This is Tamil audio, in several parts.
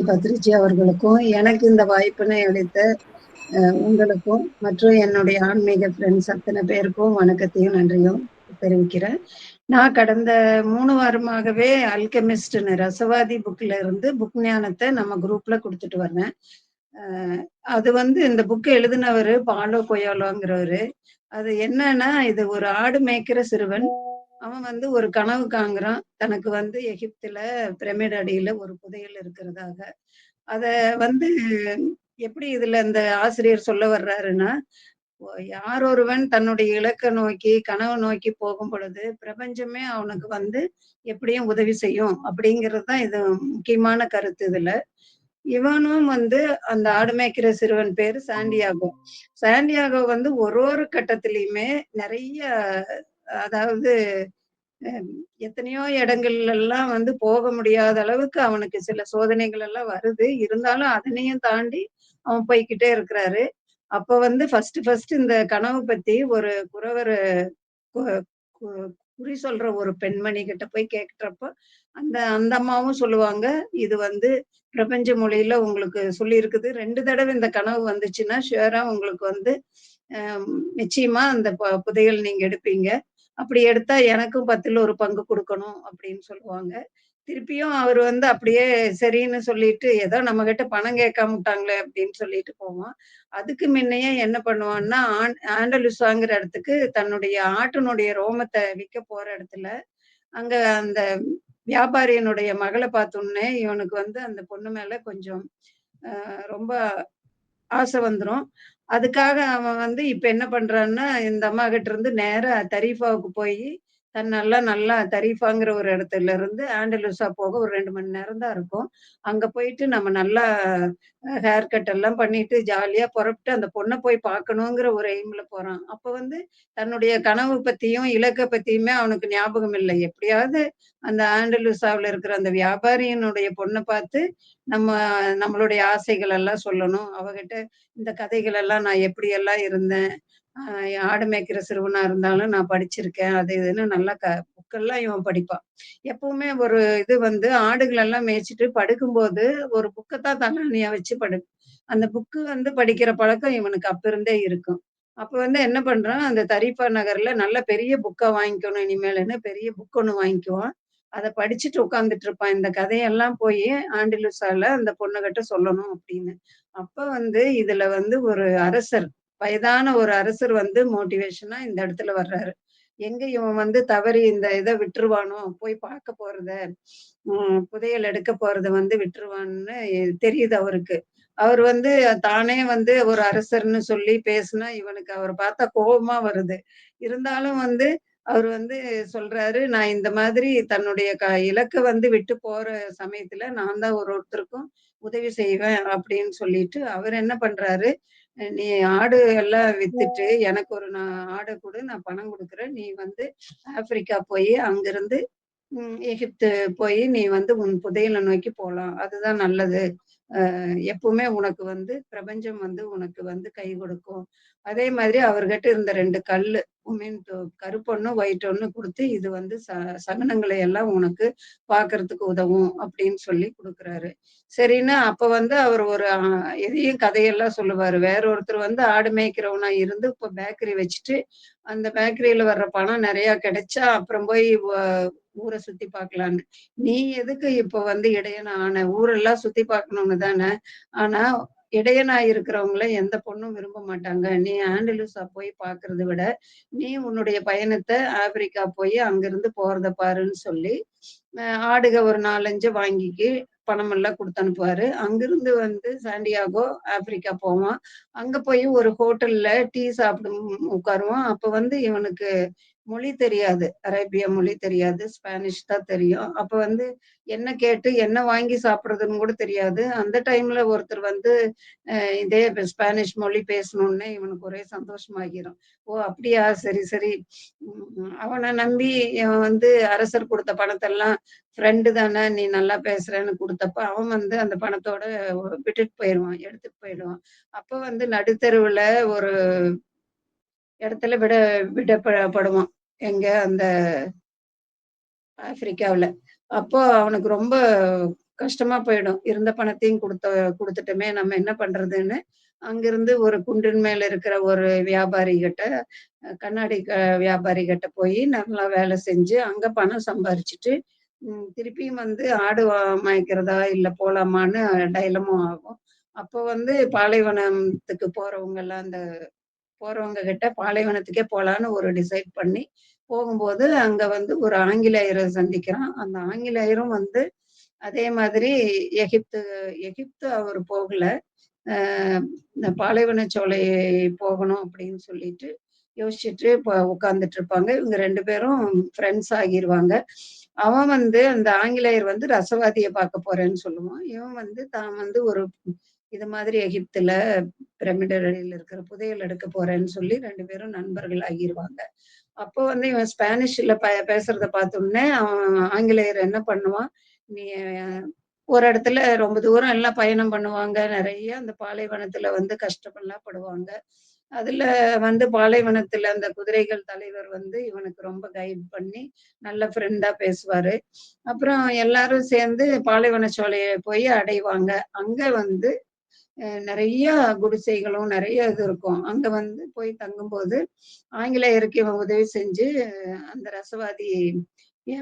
பத்ரிஜி அவர்களுக்கும், எனக்கு இந்த வாய்ப்பினை அளித்த உங்களுக்கும், மற்றும் என்னுடைய ஆன்மீக ஃப்ரெண்ட்ஸ் அத்தன பேருக்கும் வணக்கத்தையும், நன்றியும் தெரிவிக்கிறேன். நான் கடந்த 3 வாரமாகவே அல்கெமிஸ்ட்ன்னு ரசவாதி புக்ல இருந்து புக் ஞானத்த நம்ம குரூப்ல குடுத்துட்டு வர்றேன். அ அது வந்து இந்த புக் எழுதினவரு பாலோ கொயாலோங்கிறவரு. அது என்னன்னா, இது ஒரு ஆடு மேய்க்கிற சிறுவன். அவன் வந்து ஒரு கனவு காண்கிறான். தனக்கு வந்து எகிப்துல பிரமிட் அடியில ஒரு புதையல் இருக்கிறதாக. அத வந்து எப்படி இதுல இந்த ஆசிரியர் சொல்ல வர்றாருன்னா, யார் ஒருவன் தன்னுடைய இலக்க நோக்கி, கனவு நோக்கி போகும் பொழுது, பிரபஞ்சமே அவனுக்கு வந்து எப்படியும் உதவி செய்யும். அப்படிங்கிறது தான் இது முக்கியமான கருத்து இதுல. இவனும் வந்து அந்த ஆடு மேய்க்கிற சிறுவன் பேரு சாண்டியாகோ. சாண்டியாகோ வந்து ஒரு கட்டத்திலயுமே நெறைய அதாவது அம் எத்தனையோ இடங்கள்லலாம் வந்து போக முடியாத அளவுக்கு அவனுக்கு சில சோதனைகள் எல்லாம் வருது. இருந்தாலும் அதனையும் தாண்டி அவன் போய்க்கிட்டே இருக்கிறாரு. அப்ப வந்து ஃபர்ஸ்ட்டு இந்த கனவு பத்தி ஒரு குரவரு கு கு குறி சொல்ற ஒரு பெண்மணி கிட்ட போய் கேட்கிறப்போ, அந்த அந்த அம்மாவும் சொல்லுவாங்க, "இது வந்து பிரபஞ்ச மொழியில உங்களுக்கு சொல்லியிருக்குது. 2 தடவ இந்த கனவு வந்துச்சுன்னா, ஷூரா உங்களுக்கு வந்து நிச்சயமா அந்த புதையல் நீங்க எடுப்பீங்க. அப்படி எடுத்தா எனக்கும் 10ல ஒரு பங்கு குடுக்கணும்." அப்படின்னு சொல்லுவாங்க. திருப்பியும் அவரு வந்து அப்படியே சரின்னு சொல்லிட்டு, ஏதோ நம்மகிட்ட பணம் கேட்காம விட்டாங்களே அப்படின்னு சொல்லிட்டு போவான். அதுக்கு முன்னையே என்ன பண்ணுவான்னா, ஆண்டலுசாங்கிற இடத்துக்கு தன்னுடைய ஆட்டினுடைய ரோமத்த விக்க போற இடத்துல, அங்க அந்த வியாபாரியனுடைய மகள பார்த்தோன்னே, இவனுக்கு வந்து அந்த பொண்ணு மேல கொஞ்சம் ரொம்ப ஆசை வந்துரும். அதுக்காக அவன் வந்து இப்ப என்ன பண்றான்னா, இந்த அம்மாகிட்ட இருந்து நேரா தரீஃபாவுக்கு போயி, தன்னெல்லாம் நல்லா தரீஃபாங்கிற ஒரு இடத்துல இருந்து ஆண்டலூஸா போக ஒரு 2 மணி நேரம் தான் இருக்கும். அங்க போயிட்டு நம்ம நல்லா ஹேர் கட் எல்லாம் பண்ணிட்டு, ஜாலியா புறப்பட்டு அந்த பொண்ண போய் பார்க்கணுங்கிற ஒரு எய்ம்ல போறான். அப்ப வந்து தன்னுடைய கனவு பத்தியும், இலக்க பத்தியுமே அவனுக்கு ஞாபகம் இல்லை. எப்படியாவது அந்த ஆண்டலூசாவுல இருக்கிற அந்த வியாபாரியனுடைய பொண்ண பார்த்து, நம்ம நம்மளுடைய ஆசைகள் எல்லாம் சொல்லணும். அவகிட்ட இந்த கதைகள் எல்லாம் நான் எப்படியெல்லாம் இருந்தேன். அ ஆடு மேய்க்கிற சிறுவனா இருந்தாலும் நான் படிச்சிருக்கேன். அது இதுன்னு நல்லா புக்கெல்லாம் இவன் படிப்பான். எப்பவுமே ஒரு இது வந்து ஆடுகளெல்லாம் மேய்ச்சுட்டு படுக்கும்போது, ஒரு புக்க தான் தலகாணியா வச்சு அந்த புக்கு வந்து படிக்கிற பழக்கம் இவனுக்கு அப்ப இருந்தே இருக்கும். அப்ப வந்து என்ன பண்றான், அந்த தரீஃபா நகர்ல நல்ல பெரிய புக்கா வாங்கிக்கணும் இனிமேலுன்னு பெரிய புக் ஒண்ணு வாங்கிக்குவான். அத படிச்சுட்டு உட்கார்ந்துட்டு இருப்பான். இந்த கதையெல்லாம் போயி ஆண்டிலுசால அந்த பொண்ணுகிட்ட சொல்லணும் அப்படின்னு. அப்ப வந்து இதுல வந்து ஒரு அரசர், வயதான ஒரு அரசர் வந்து மோட்டிவேஷனா இந்த இடத்துல வர்றாரு. எங்க இவன் வந்து தவறி இந்த இத விட்டுருவானோ, போய் பார்க்க போறத, புதையல் எடுக்க போறத வந்து விட்டுருவான்னு தெரியுது அவருக்கு. அவர் வந்து தானே வந்து ஒரு அரசர்ன்னு சொல்லி பேசுனா, இவனுக்கு அவர பார்த்தா கோவமா வருது. இருந்தாலும் வந்து அவரு வந்து சொல்றாரு, "நான் இந்த மாதிரி தன்னுடைய இலக்க வந்து விட்டு போற சமயத்துல நான் தான் ஒருத்தருக்கும் உதவி செய்வேன்." அப்படின்னு சொல்லிட்டு, அவரு என்ன பண்றாரு, "நீ ஆடு எல்லாம் வித்துட்டு எனக்கு ஒரு ஆட குடு, நான் பணம் குடுக்குறேன். நீ வந்து ஆப்பிரிக்கா போயி அங்கிருந்து எகிப்து போயி நீ வந்து உன் புதையல நோக்கி போலாம். அதுதான் நல்லது." எப்பவுமே உனக்கு வந்து பிரபஞ்சம் வந்து உனக்கு வந்து கை கொடுக்கும். அதே மாதிரி அவர்கிட்ட இருந்த 2 கல்லு உமின்டோ கருப்பொண்ணு, ஒயிட் ஒண்ணு குடுத்து, இது வந்து சகுனங்களை எல்லாம் உனக்கு பார்க்கறதுக்கு உதவும் அப்படின்னு சொல்லி குடுக்குறாரு. சரின்னு அப்ப வந்து அவர் ஒரு எதையும் கதையெல்லாம் சொல்லுவாரு. வேற ஒருத்தர் வந்து ஆடு மேய்க்கிறவனா இருந்து இப்ப பேக்கரி வச்சுட்டு, அந்த பேக்கரியில வர்ற பணம் நெறையா கிடைச்சா, அப்புறம் போய் ஊர சுத்தி பார்க்கலான்னு. நீ எதுக்கு இப்ப வந்து இடையனா ஆன? ஊரெல்லாம் சுத்தி பார்க்கணும்னு தான. ஆனா, இடையனா இருக்கிறவங்கள எந்த பொண்ணும் விரும்ப மாட்டாங்க. நீ ஆண்டலூஸா போய் பார்க்கிறத விட, நீ உன்னுடைய பயணத்த ஆப்பிரிக்கா போய் அங்கிருந்து போறத பாருன்னு சொல்லி, அ ஆடுக ஒரு 4, 5 வாங்கிக்கு பணமெல்லாம் குடுத்து அனுப்புவாரு. அங்கிருந்து வந்து சாண்டியாகோ ஆப்பிரிக்கா போவான். அங்க போய் ஒரு ஹோட்டல்ல டீ சாப்பிட உட்காருவான். அப்ப வந்து இவனுக்கு மொழி தெரியாது. அரேபிய மொழி தெரியாது. ஸ்பானிஷ் தான் தெரியும். அப்ப வந்து என்ன கேட்டு என்ன வாங்கி சாப்பிடுறதுன்னு கூட தெரியாது. அந்த டைம்ல ஒருத்தர் வந்து இதே ஸ்பானிஷ் மொழி பேசணும்னே இவனுக்கு ஒரே சந்தோஷமாகிரும். ஓ! அப்படியா? சரி, சரி. அவன நம்பி இவன் வந்து அரசர் குடுத்த பணத்தெல்லாம் ஃப்ரெண்டு தானே நீ நல்லா பேசுறன்னு குடுத்தப்ப, அவன் வந்து அந்த பணத்தோட விட்டுட்டு போயிருவான். எடுத்துட்டு போயிடுவான். அப்ப வந்து நடுத்தெருவுல ஒரு இடத்துல விடப்படுவான். எங்க அந்த ஆப்பிரிக்காவுல. அப்போ அவனுக்கு ரொம்ப கஷ்டமா போயிடும். இருந்த பணத்தையும் குடுத்துட்டோமே! நம்ம என்ன பண்றதுன்னு, அங்கிருந்து ஒரு குன்றின் மேல இருக்கிற ஒரு வியாபாரி கிட்ட, கண்ணாடி வியாபாரி கிட்ட போயி நல்லா வேலை செஞ்சு, அங்க பணம் சம்பாரிச்சுட்டு, திருப்பியும் வந்து ஆடு மேய்க்கிறதா, இல்ல போலாமான்னு டைலமா ஆகும். அப்போ வந்து பாலைவனத்துக்கு போறவங்கலாம் போறவங்க கிட்ட பாலைவனத்துக்கே போலான்னு ஒரு டிசைட் பண்ணி, போகும்போது அங்க வந்து ஒரு ஆங்கிலேயர சந்திக்கிறான். அந்த ஆங்கிலேயரும் வந்து அதே மாதிரி எகிப்து எகிப்து அவரு போகல. அ இந்த பாலைவனச்சோலை போகணும் அப்படின்னு சொல்லிட்டு யோசிச்சுட்டு உட்கார்ந்துட்டு இருப்பாங்க. இவங்க 2 பேரும் ஃப்ரெண்ட்ஸ் ஆகிருவாங்க. அவன் வந்து அந்த ஆங்கிலேயர் வந்து ரசவாதிய பார்க்க போறேன்னு சொல்லுவான். இவன் வந்து தான் வந்து ஒரு இது மாதிரி எகிப்துல பிரமிடுகளில் இருக்கிற புதையல் எடுக்க போறேன்னு சொல்லி 2 பேரும் நண்பர்கள் ஆகிருவாங்க. அப்போ வந்து இவன் ஸ்பானிஷ்ல பேசுறத பார்த்தோனே, அவன் ஆங்கிலேயர் என்ன பண்ணுவான், நீ ஒரு இடத்துல ரொம்ப தூரம் எல்லாம் பயணம் பண்ணுவாங்க. நெறைய அந்த பாலைவனத்துல வந்து கஷ்டமெல்லாம் படுவாங்க. அதுல வந்து பாலைவனத்துல அந்த குதிரைகள் தலைவர் வந்து இவனுக்கு ரொம்ப கைட் பண்ணி, நல்ல ஃப்ரெண்டா பேசுவாரு. அப்புறம் எல்லாரும் சேர்ந்து பாலைவன சோலைய போய் அடைவாங்க. அங்க வந்து நெறைய குடிசைகளும், நெறைய இது இருக்கும். அங்க வந்து போய் தங்கும்போது, ஆங்கிலேயருக்கு இவன் உதவி செஞ்சு, அந்த ரசவாதி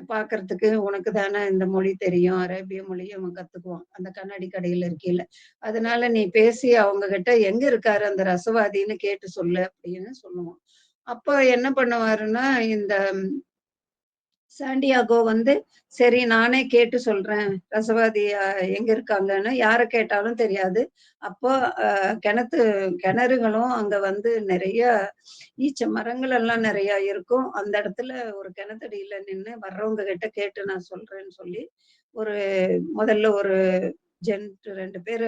பார்க்கறதுக்கு உனக்கு தானே இந்த மொழி தெரியும். அரேபிய மொழிய அவன் கத்துக்குவான். அந்த கண்ணாடி கடையில இருக்கையில. அதனால நீ பேசி அவங்க கிட்ட எங்க இருக்காரு அந்த ரசவாதின்னு கேட்டு சொல்லு அப்படின்னு சொல்லுவான். அப்ப என்ன பண்ணுவாருன்னா, இந்த சாண்டியாகோ வந்து, சரி நானே கேட்டு சொல்றேன். ரசவாதி எங்க இருக்காங்கன்னு. யார கேட்டாலும் தெரியாது. அப்போ கிணத்து கிணறுகளும் அங்க வந்து நெறைய ஈச்ச மரங்கள் எல்லாம் நெறையா இருக்கும். அந்த இடத்துல ஒரு கிணத்தடியில நின்னு வர்றவங்க கிட்ட கேட்டு நான் சொல்றேன்னு சொல்லி, ஒரு முதல்ல ஒரு ஜென்ட் 2 பேரு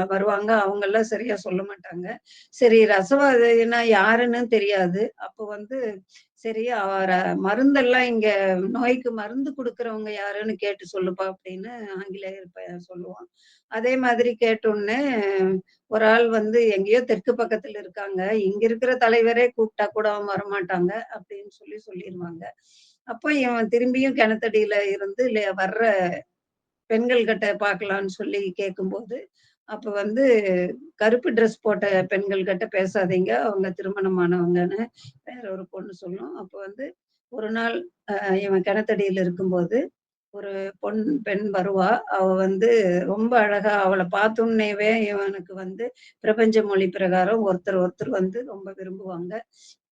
வருவாங்க. அவங்கலாம் சரியா சொல்ல மாட்டாங்க. சரி ரசவாதின்னா யாருன்னு தெரியாது. அப்போ வந்து சரி மருந்தெல்லாம் இங்க நோய்க்கு மருந்து குடுக்குறவங்க யாருன்னு கேட்டு சொல்லுப்பா அப்படின்னு ஆங்கிலேயர் சொல்லுவான். அதே மாதிரி கேட்டோனே, ஒரு ஆள் வந்து எங்கேயோ தெற்கு பக்கத்துல இருக்காங்க. இங்க இருக்கிற தலைவரே கூப்பிட்டா கூட அவங்க வரமாட்டாங்க அப்படின்னு சொல்லிருவாங்க. அப்ப இவன் திரும்பியும் கிணத்தடியில இருந்து வர்ற பெண்கள் கிட்ட பார்க்கலான்னு சொல்லி கேட்கும்போது, அப்ப வந்து கருப்பு ட்ரெஸ் போட்ட பெண்கள் கிட்ட பேசாதீங்க. அவங்க திருமணமானவங்கன்னு வேற ஒரு பொண்ணு சொல்லும். அப்ப வந்து ஒரு நாள் அ இவன் கிணத்தடியில இருக்கும்போது, ஒரு பெண் வருவா. அவ வந்து ரொம்ப அழகா அவள பார்த்தோன்னேவே இவனுக்கு வந்து பிரபஞ்ச மொழி பிரகாரம் ஒருத்தர் வந்து ரொம்ப விரும்புவாங்க.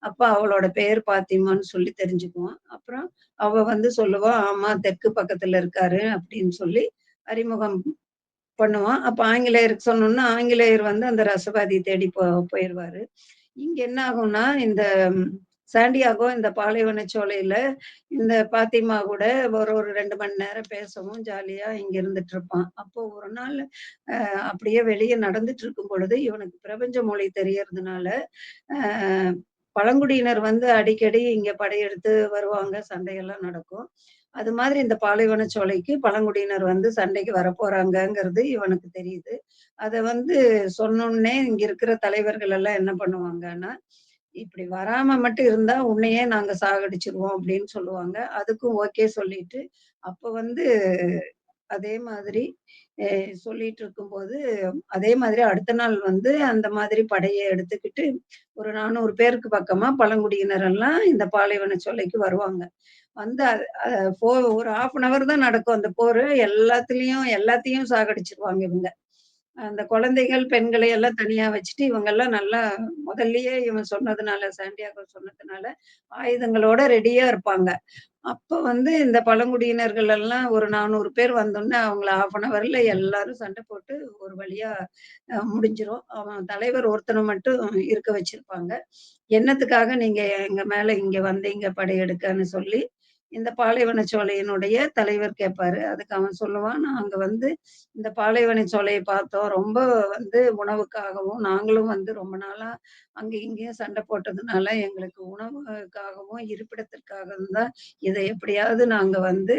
அப்ப அவளோட பேர் பாத்திமான்னு சொல்லி தெரிஞ்சுக்குவான். அப்புறம் அவ வந்து சொல்லுவா, "ஆமா தெற்கு பக்கத்துல இருக்காரு" அப்படின்னு சொல்லி அறிமுகம் பண்ணுவான். அப்ப ஆங்கிலேயருக்கு சொன்னோனே, ஆங்கிலேயர் வந்து அந்த ரசவாதிய தேடி போயிருவாரு. இங்க என்ன ஆகும்னா, இந்த சாண்டியாகோ இந்த பாலைவனச் சோலையில இந்த பாத்திமா கூட ஒரு 2 மணி நேரம் பேசவும் ஜாலியா இங்க இருந்துட்டு இருப்பான். அப்போ ஒரு நாள் அப்படியே வெளிய நடந்துட்டு இருக்கும் பொழுது, இவனுக்கு பிரபஞ்ச மொழி தெரியறதுனால, அ பழங்குடியினர் வந்து அடிக்கடி இங்க படையெடுத்து வருவாங்க. சண்டையெல்லாம் நடக்கும். அது மாதிரி இந்த பாலைவனச் சோலைக்கு பழங்குடியினர் வந்து சண்டைக்கு வரப்போறாங்கங்கிறது இவனுக்கு தெரியுது. அத வந்து சொன்னோனே இங்க இருக்கிற தலைவர்கள் எல்லாம் என்ன பண்ணுவாங்கன்னா, "இப்படி வராம மட்டும் இருந்தா உன்னையே நாங்க சாகடிச்சுருவோம்" அப்படின்னு சொல்லுவாங்க. அதுக்கும் ஓகே சொல்லிட்டு, அப்ப வந்து அதே மாதிரி எ சொல்லிட்டு இருக்கும்போது, அதே மாதிரி அடுத்த நாள் வந்து அந்த மாதிரி படைய எடுத்துக்கிட்டு, ஒரு 400 பேருக்கு பக்கமா பழங்குடியினர் எல்லாம் இந்த பாலைவன சோலைக்கு வருவாங்க. வந்து அ அ போ ஒரு 1/2 அன் ஹவர் தான் நடக்கும் அந்த போரு. எல்லாத்தையும் சாகடிச்சுருவாங்க இவங்க. அந்த குழந்தைகள், பெண்களை எல்லாம் தனியா வச்சுட்டு, இவங்கெல்லாம் நல்லா முதல்லயே இவன் சொன்னதுனால, சாண்டியாகோ சொன்னதுனால, ஆயுதங்களோட ரெடியா இருப்பாங்க. அப்ப வந்து இந்த பழங்குடியினர்கள் எல்லாம் ஒரு 400 பேர் வந்தோனே, அவங்கள 1/2 அன் ஹவர்ல எல்லாரும் சண்டை போட்டு ஒரு வழியா முடிஞ்சிரும். அவன் தலைவர் ஒருத்தன மட்டும் இருக்க வச்சிருப்பாங்க. "என்னத்துக்காக நீங்க எங்க மேல இங்க வந்தீங்க படையெடுக்கன்னு?" சொல்லி இந்த பாலைவனச் சோலையினுடைய தலைவர் கேட்பாரு. அதுக்கு அவன் சொல்லுவான், "நாங்க வந்து இந்த பாலைவனச் சோலைய பார்த்தோம். ரொம்ப வந்து உணவுக்காகவும், நாங்களும் வந்து ரொம்ப நாளா அங்க இங்கேயும் சண்டை போட்டதுனால, எங்களுக்கு உணவுக்காகவும், இருப்பிடத்திற்காகவும் தான் இத எப்படியாவது நாங்க வந்து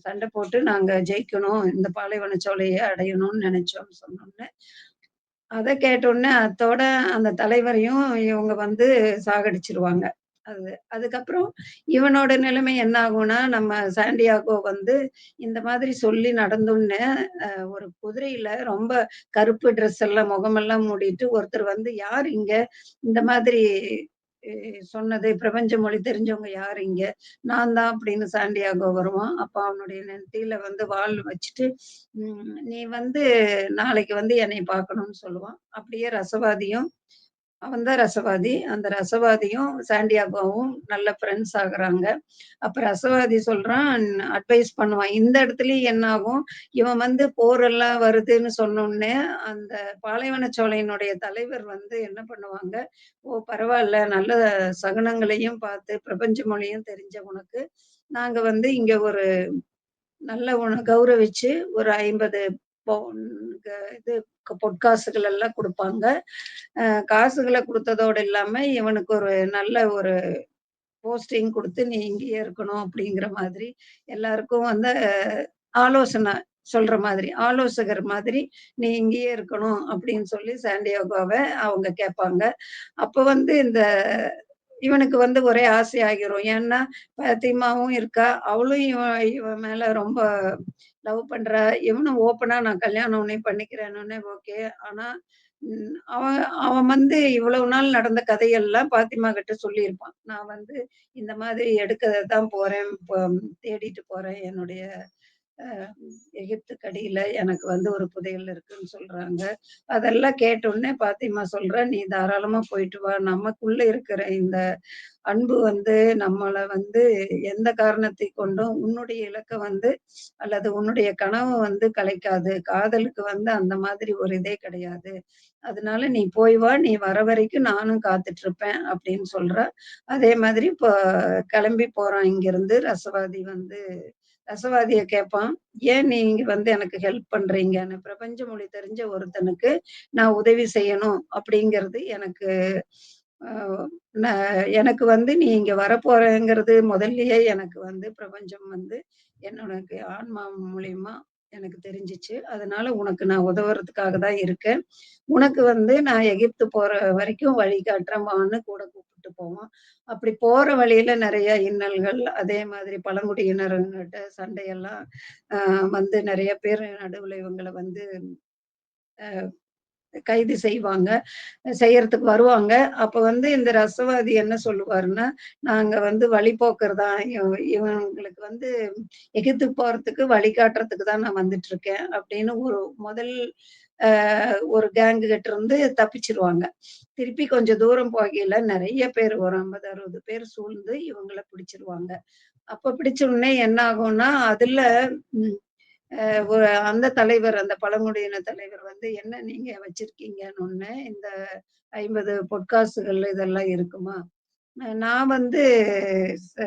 சண்டை போட்டு நாங்க ஜெயிக்கணும். இந்த பாலைவனச் சோலைய அடையணும்னு நெனைச்சோம்ன்னு" சொன்னோனே, அத கேட்டோனே அத்தோட அந்த தலைவரையும் இவங்க வந்து சாகடிச்சுருவாங்க. அது. அதுக்கப்புறம் இவனோட நிலைமை என்ன ஆகும்னா, நம்ம சாண்டியாகோ வந்து இந்த மாதிரி சொல்லி நடந்தோன்னே, ஒரு குதிரையில ரொம்ப கருப்பு ட்ரெஸ் எல்லாம் முகமெல்லாம் மூடிட்டு ஒருத்தர் வந்து, "யார் இங்க? இந்த மாதிரி எ சொன்னது பிரபஞ்ச மொழி தெரிஞ்சவங்க யார் இங்க?" "நான் தான்" அப்படின்னு சாண்டியாகோ வருவான். அப்ப அவனுடைய நெத்தியில வந்து வாள் வச்சுட்டு, "நீ வந்து நாளைக்கு வந்து என்னைய பார்க்கணும்னு" சொல்லுவான். அப்படியே ரசவாதியும் அவன் தான் ரசவாதி. அந்த ரசவாதியும் சாண்டியாகோவும் நல்ல ஃப்ரெண்ட்ஸ் ஆகுறாங்க. அப்ப ரசவாதி சொல்றான், அட்வைஸ் பண்ணுவான். இந்த இடத்துலயும் என்ன ஆகும், இவன் வந்து போரெல்லாம் வருதுன்னு சொன்னோனே, அந்த பாலைவனச்சோலையினுடைய தலைவர் வந்து என்ன பண்ணுவாங்க, "ஓ! பரவால்ல. நல்ல சகுனங்களையும் பார்த்து, பிரபஞ்ச மொழியும் தெரிஞ்ச உனக்கு, நாங்க வந்து இங்க ஒரு நல்ல உன்ன கௌரவிச்சு ஒரு 50 பவுன் இது பொற்காசுகள் எல்லாம் குடுப்பாங்க. காசுகள குடுத்ததோடு இல்லாம, இவனுக்கு ஒரு நல்ல ஒரு போஸ்டிங் குடுத்து, "நீ இங்கேயே இருக்கணும்." அப்படிங்கிற மாதிரி எல்லாருக்கும் வந்து ஆலோசனை சொல்ற மாதிரி, ஆலோசகர் மாதிரி, "நீ இங்கேயே இருக்கணும்." அப்படின்னு சொல்லி சாண்டியாகோவ அவங்க கேட்பாங்க. அப்ப வந்து இவனுக்கு வந்து ஒரே ஆசையாகிரும். ஏன்னா, பாத்திமாவும் இருக்கா. அவளும் இவன் இவன் மேல ரொம்ப லவ் பண்றா. இவனும் ஓப்பனா நான் கல்யாணம் உன்னைய பண்ணிக்கிறேன்னோனே ஓகே. ஆனா, அவன் அவன் வந்து இவ்வளவு நாள் நடந்த கதையெல்லாம் பாத்திமா கிட்ட சொல்லியிருப்பான். நான் வந்து இந்த மாதிரி எடுக்க தான் போறேன். தேடிட்டு போறேன். என்னுடைய அ எகிப்துக்கு அடியில எனக்கு வந்து ஒரு புதையல் இருக்குன்னு சொல்றாங்க. அதெல்லாம் கேட்டவுடனே பாத்திமா சொல்றா, "நீ தாராளமா போயிட்டு வா. நமக்குள்ள இருக்கிற இந்த அன்பு வந்து நம்மள வந்து எந்த காரணத்தை கொண்டும் உன்னுடைய இலக்க வந்து அல்லது உன்னுடைய கனவ வந்து கலைக்காது. காதலுக்கு வந்து அந்த மாதிரி ஒரு இதே கிடையாது. அதனால நீ போய் வா. நீ வர வரைக்கும் நானும் காத்துட்டு இருப்பேன்." அப்படின்னு சொல்றா. அதே மாதிரி இப்போ கிளம்பி போறான் இங்கிருந்து. ரசவாதிய கேட்பான். "ஏன் நீங்க வந்து எனக்கு ஹெல்ப் பண்றீங்கன்னு? பிரபஞ்ச மொழி தெரிஞ்ச ஒருத்தனுக்கு நான் உதவி செய்யணும் அப்படிங்கிறது எனக்கு அ ந எனக்கு வந்து நீ இங்க வரப்போறேங்கிறது முதல்லயே எனக்கு வந்து பிரபஞ்சம் வந்து என்னோட ஆன்மா மூலியமா எனக்கு தெரிஞ்சுச்சு. அதனால உனக்கு நான் உதவுறதுக்காக தான் இருக்கேன். உனக்கு வந்து நான் எகிப்து போற வரைக்கும் வழி காட்டுறேன் வான்னு கூட கூப்பிட்டு போவான். அப்படி போற வழியில நெறைய இன்னல்கள், அதே மாதிரி பழங்குடியினருங்கிட்ட சண்டையெல்லாம் அ வந்து நெறைய பேர் நடுவுல இவங்கள வந்து கைது செய்வாங்க. செய்யறதுக்கு வருவாங்க. அப்ப வந்து இந்த ரசவாதி என்ன சொல்லுவாருன்னா, "நாங்க வந்து வழிப்போக்கர் தான். இவங்களுக்கு வந்து எகிப்துக்கு போறதுக்கு வழிகாட்டுறதுக்கு தான் நான் வந்துட்டுருக்கேன்." அப்படின்னு முதல் அ ஒரு கேங்கு கிட்ட இருந்து தப்பிச்சுருவாங்க. திருப்பி கொஞ்சம் தூரம் போகையில நெறைய பேர் ஒரு 50, 60 பேர் சூழ்ந்து இவங்கள பிடிச்சிருவாங்க. அப்ப பிடிச்ச உடனே என்ன ஆகும்னா, அதுல ம் அந்த தலைவர், அந்த பழங்குடியின தலைவர் வந்து, "என்ன நீங்க வச்சிருக்கீங்கன்னொன்னே, இந்த 50 பொற்காசுகள் இதெல்லாம் இருக்குமா?" நான் வந்து